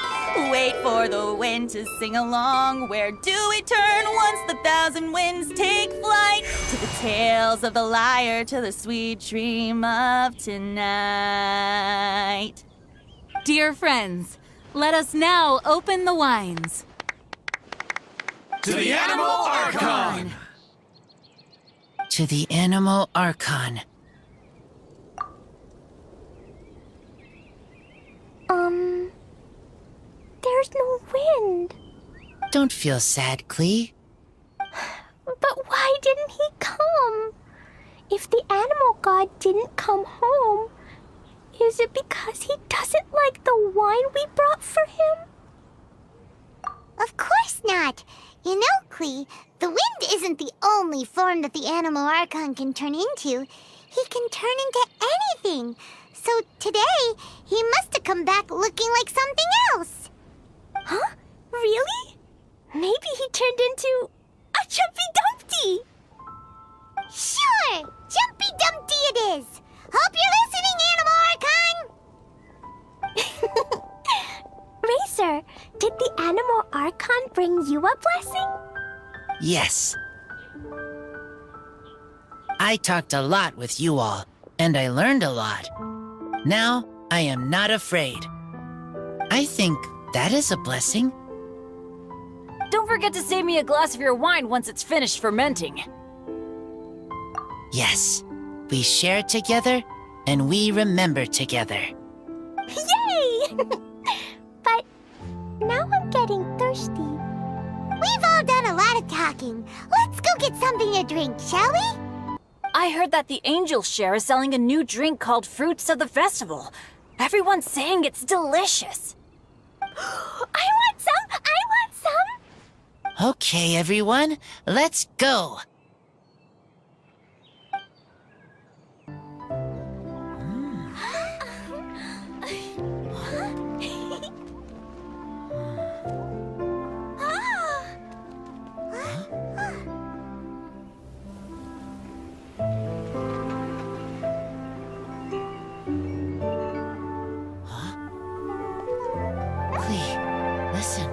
for the wind to sing along. Where do we turn once the thousand winds take flight? To the tales of the lyre, to the sweet dream of tonight. Dear friends, let us now open the wines. To the Animal Archon! To the Animal Archon. There's no wind. Don't feel sad, Klee. But why didn't he come? If the animal god didn't come home, is it because he doesn't like the wine we brought for him? Of course not. You know, Klee, the wind isn't the only form that the Animal Archon can turn into. He can turn into anything. So today, he must have come back looking like something else. Huh? Really? Maybe he turned into a Jumpy Dumpty! Sure! Jumpy Dumpty it is! Hope you're listening, Animal Archon! Racer, did the Animal Archon bring you a blessing? Yes. I talked a lot with you all, and I learned a lot. Now, I am not afraid. I think that is a blessing. Don't forget to save me a glass of your wine once it's finished fermenting. Yes, we share together, and we remember together. Yay! But now I'm getting thirsty. We've all done a lot of talking. Let's go get something to drink, shall we? I heard that the Angel Share is selling a new drink called Fruits of the Festival. Everyone's saying it's delicious. I want some! I want some! Okay, everyone, let's go. Listen.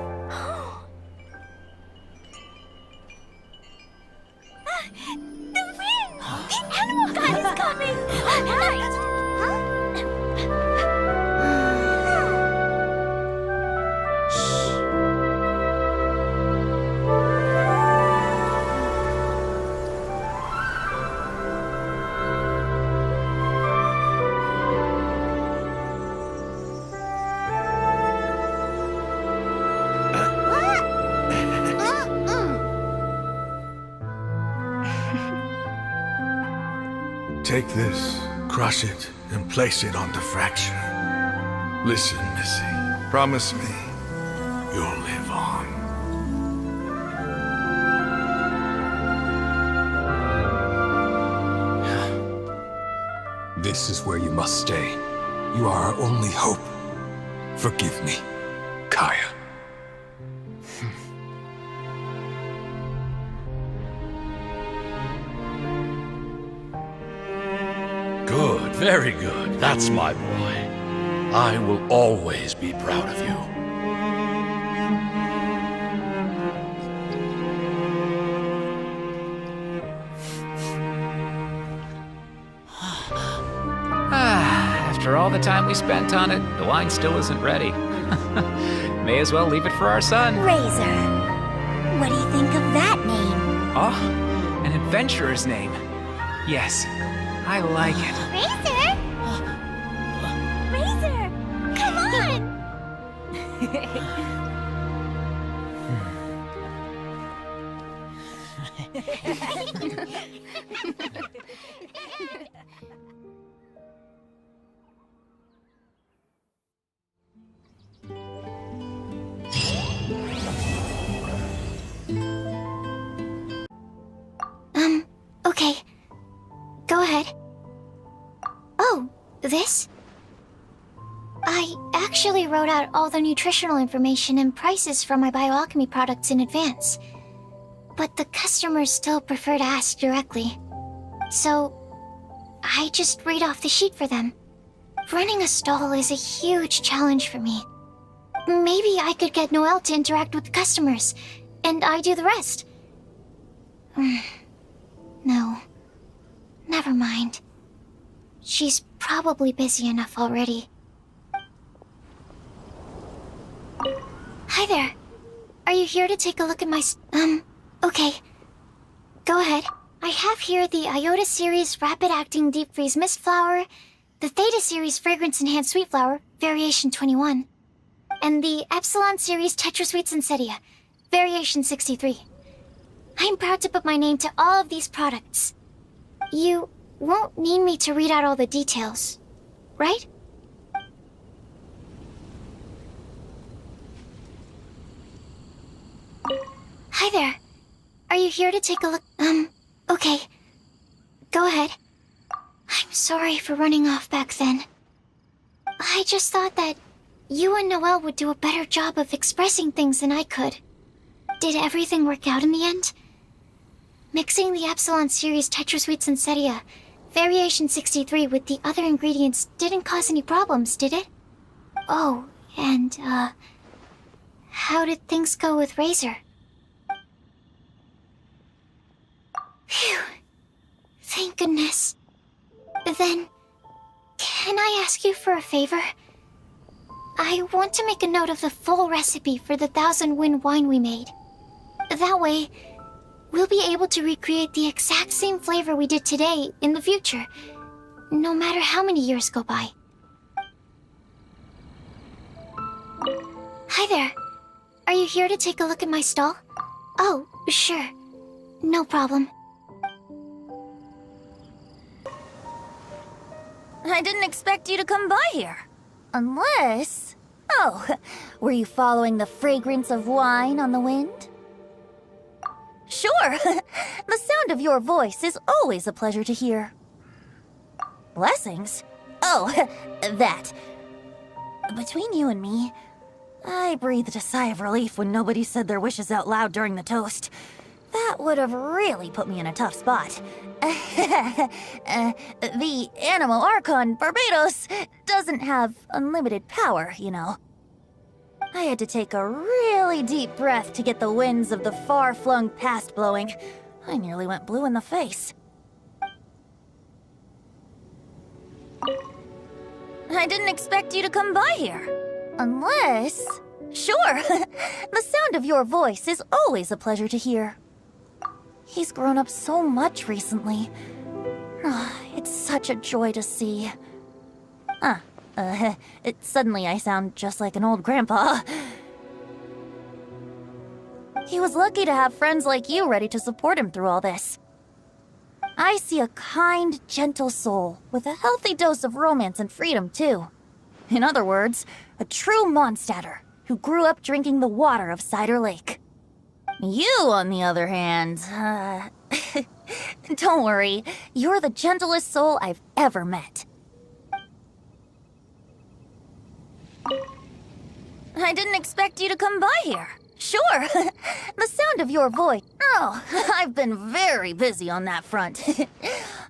The wind! The Animal God is coming! Right! Take this, crush it, and place it on the fracture. Listen, Missy. Promise me you'll live on. This is where you must stay. You are our only hope. Forgive me, Kaya. Good, very good. That's my boy. I will always be proud of you. After all the time we spent on it, the wine still isn't ready. May as well leave it for our son. Razor. What do you think of that name? Oh, an adventurer's name. Yes, I like it. Razor? Razor! Come Okay. Go ahead. Oh, This? I actually wrote out all the nutritional information and prices for my bioalchemy products in advance. But the customers still prefer to ask directly. So, I just read off the sheet for them. Running a stall is a huge challenge for me. Maybe I could get Noelle to interact with the customers, and I do the rest. No. Never mind. She's probably busy enough already. Hi there. Are you here to take a look at my okay. Go ahead. I have here the Iota Series Rapid Acting Deep Freeze Mist Flower, the Theta Series Fragrance Enhanced Sweet Flower, Variation 21, and the Epsilon Series Tetra Sweet Sensetia, Variation 63. I'm proud to put my name to all of these products. You won't need me to read out all the details, right? Hi there. Are you here to take a look? Okay. Go ahead. I'm sorry for running off back then. I just thought that you and Noelle would do a better job of expressing things than I could. Did everything work out in the end? Mixing the Epsilon Series Tetra Sweet Sensetia, Variation 63 with the other ingredients didn't cause any problems, did it? Oh, and, how did things go with Razor? Phew. Thank goodness. Then, can I ask you for a favor? I want to make a note of the full recipe for the 1000 Wind wine we made. That way, we'll be able to recreate the exact same flavor we did today in the future, no matter how many years go by. Hi there. Are you here to take a look at my stall? Oh, sure. No problem. I didn't expect you to come by here. Unless... Oh, were you following the fragrance of wine on the wind? Sure. The sound of your voice is always a pleasure to hear. Blessings? Oh, that. Between you and me, I breathed a sigh of relief when nobody said their wishes out loud during the toast. That would have really put me in a tough spot. The Animal Archon Barbados doesn't have unlimited power, you know. I had to take a really deep breath to get the winds of the far-flung past blowing. I nearly went blue in the face. I didn't expect you to come by here. Unless... Sure. The sound of your voice is always a pleasure to hear. He's grown up so much recently. It's such a joy to see. Suddenly I sound just like an old grandpa. He was lucky to have friends like you ready to support him through all this. I see a kind, gentle soul with a healthy dose of romance and freedom, too. In other words, a true Mondstadter who grew up drinking the water of Cider Lake. You, on the other hand, don't worry, you're the gentlest soul I've ever met. I didn't expect you to come by here. Sure, the sound of your voice. Oh, I've been very busy on that front.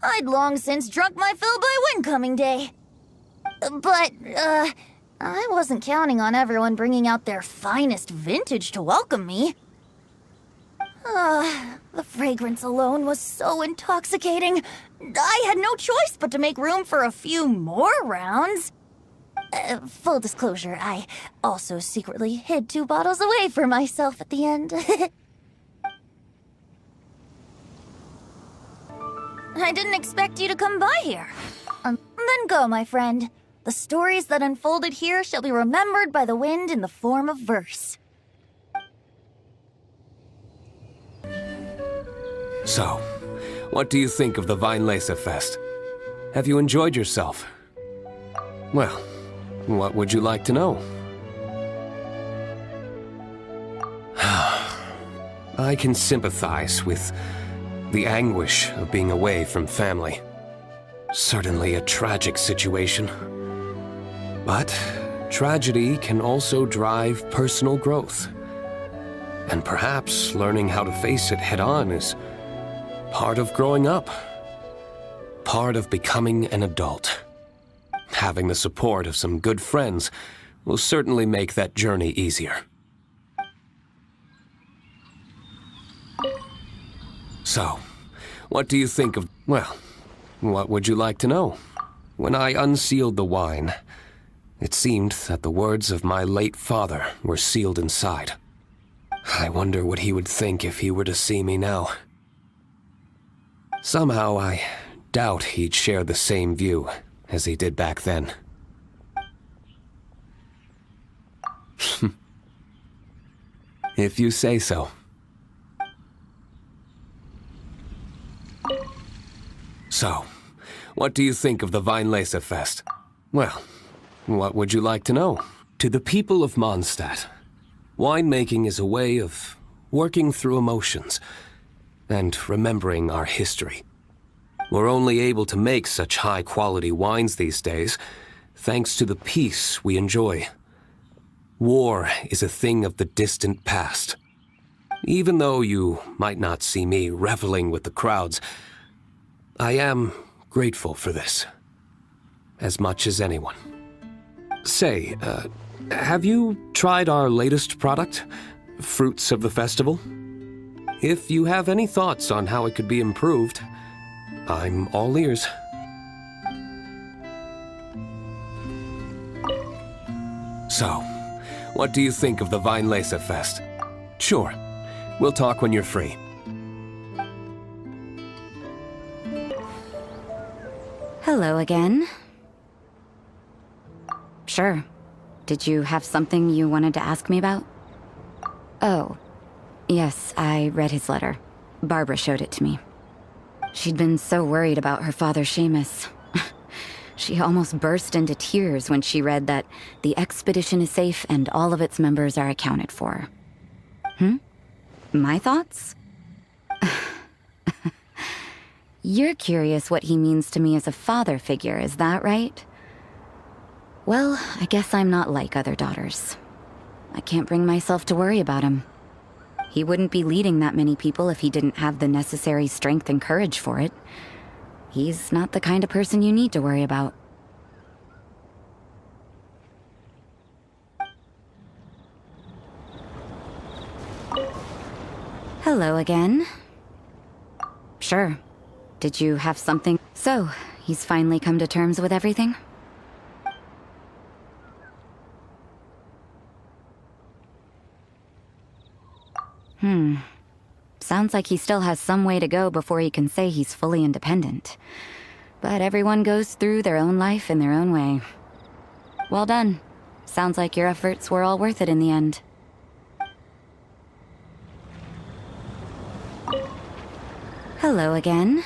I'd long since drunk my fill by Windcoming Day. But, I wasn't counting on everyone bringing out their finest vintage to welcome me. The fragrance alone was so intoxicating. I had no choice but to make room for a few more rounds. Full disclosure, I also secretly hid 2 bottles away for myself at the end. I didn't expect you to come by here. Then go, my friend. The stories that unfolded here shall be remembered by the wind in the form of verse. So, what do you think of the Weinlese Fest? Have you enjoyed yourself? Well, what would you like to know? I can sympathize with the anguish of being away from family. Certainly a tragic situation. But tragedy can also drive personal growth. And perhaps learning how to face it head-on is part of growing up. Part of becoming an adult. Having the support of some good friends will certainly make that journey easier. So, what do you think of... well, what would you like to know? When I unsealed the wine, it seemed that the words of my late father were sealed inside. I wonder what he would think if he were to see me now. Somehow I doubt he'd share the same view as he did back then. If you say so. So, what do you think of the Weinlese Fest? Well, what would you like to know? To the people of Mondstadt, winemaking is a way of working through emotions and remembering our history. We're only able to make such high-quality wines these days thanks to the peace we enjoy. War is a thing of the distant past. Even though you might not see me reveling with the crowds, I am grateful for this, as much as anyone. Say, have you tried our latest product, Fruits of the Festival? If you have any thoughts on how it could be improved, I'm all ears. So, what do you think of the Weinlese Fest? Sure, we'll talk when you're free. Hello again. Sure. Did you have something you wanted to ask me about? Oh, yes, I read his letter. Barbara showed it to me. She'd been so worried about her father, Seamus. She almost burst into tears when she read that the expedition is safe and all of its members are accounted for. My thoughts? You're curious what he means to me as a father figure, is that right? Well, I guess I'm not like other daughters. I can't bring myself to worry about him. He wouldn't be leading that many people if he didn't have the necessary strength and courage for it. He's not the kind of person you need to worry about. Hello again. Sure. Did you have something? So, he's finally come to terms with everything? Sounds like he still has some way to go before he can say he's fully independent. But everyone goes through their own life in their own way. Well done. Sounds like your efforts were all worth it in the end. Hello again.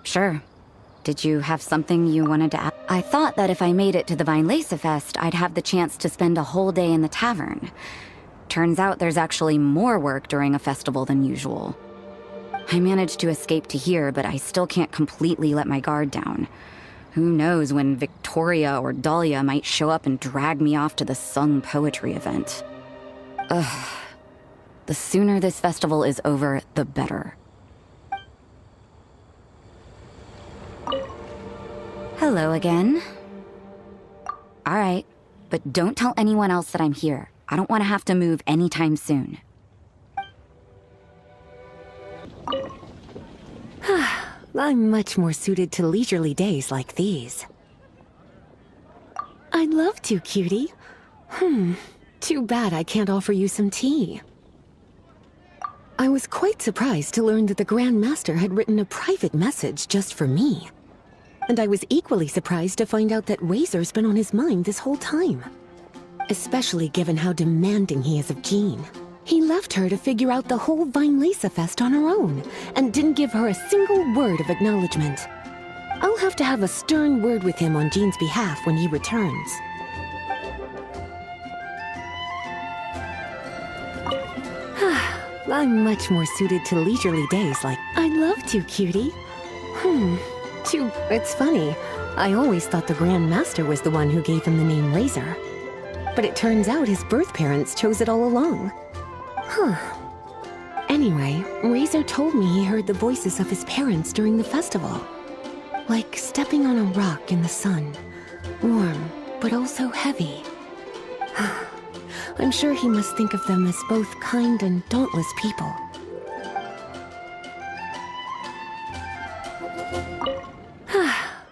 Sure. Did you have something you wanted to ask? I thought that if I made it to the Weinlese Fest, I'd have the chance to spend a whole day in the tavern. Turns out there's actually more work during a festival than usual. I managed to escape to here, but I still can't completely let my guard down. Who knows when Victoria or Dahlia might show up and drag me off to the sung poetry event. Ugh. The sooner this festival is over, the better. Hello again. All right, but don't tell anyone else that I'm here. I don't want to have to move anytime soon. I'm much more suited to leisurely days like these. I'd love to, cutie. Too bad I can't offer you some tea. I was quite surprised to learn that the Grand Master had written a private message just for me. And I was equally surprised to find out that Razor's been on his mind this whole time. Especially given how demanding he is of Jean. He left her to figure out the whole Weinlese Fest on her own, and didn't give her a single word of acknowledgement. I'll have to have a stern word with him on Jean's behalf when he returns. I'm much more suited to leisurely days like... I'd love to, cutie. It's funny. I always thought the Grand Master was the one who gave him the name Razor. But it turns out his birth parents chose it all along. Huh. Anyway, Razor told me he heard the voices of his parents during the festival. Like stepping on a rock in the sun. Warm, but also heavy. I'm sure he must think of them as both kind and dauntless people.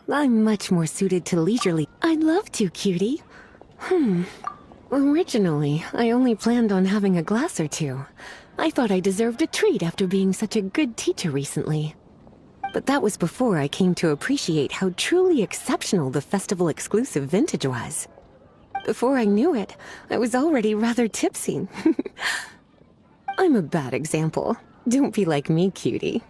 I'm much more suited to leisurely. I'd love to, cutie. Originally, I only planned on having a glass or two. I thought I deserved a treat after being such a good teacher recently. But that was before I came to appreciate how truly exceptional the festival exclusive vintage was. Before I knew it, I was already rather tipsy. I'm a bad example. Don't be like me, cutie.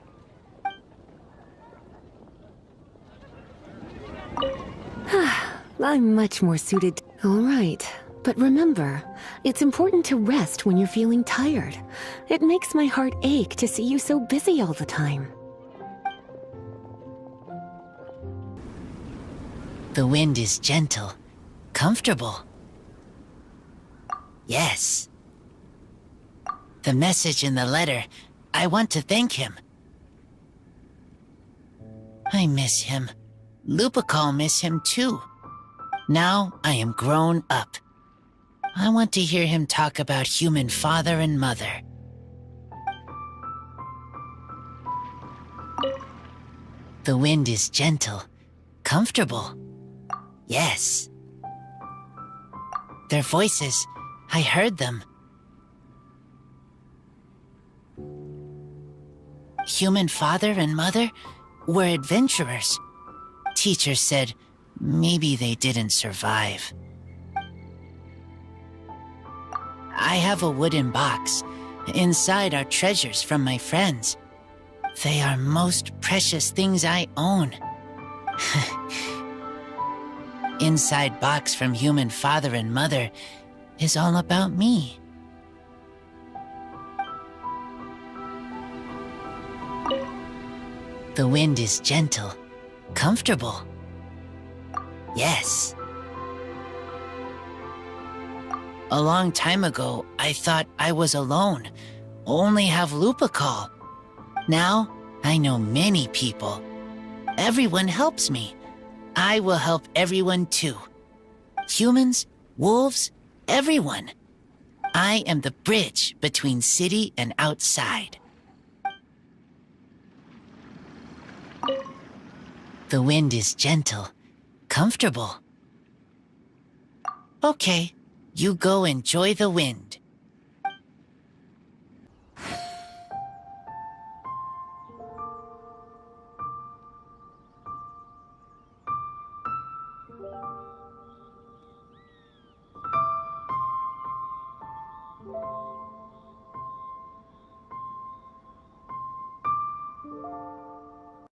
I'm much more suited. All right, but remember, it's important to rest when you're feeling tired. It makes my heart ache to see you so busy all the time. The wind is gentle, comfortable. Yes. The message in the letter, I want to thank him. I miss him. Lupical miss him too. Now I am grown up. I want to hear him talk about human father and mother. The wind is gentle, comfortable. Yes. Their voices, I heard them. Human father and mother were adventurers. Teachers said maybe they didn't survive. I have a wooden box. Inside are treasures from my friends. They are most precious things I own. Inside box from human father and mother is all about me. The wind is gentle, comfortable. Yes. A long time ago, I thought I was alone, only have Lupical. Now, I know many people. Everyone helps me. I will help everyone too. Humans, wolves, everyone. I am the bridge between city and outside. The wind is gentle, comfortable. Okay, you go enjoy the wind.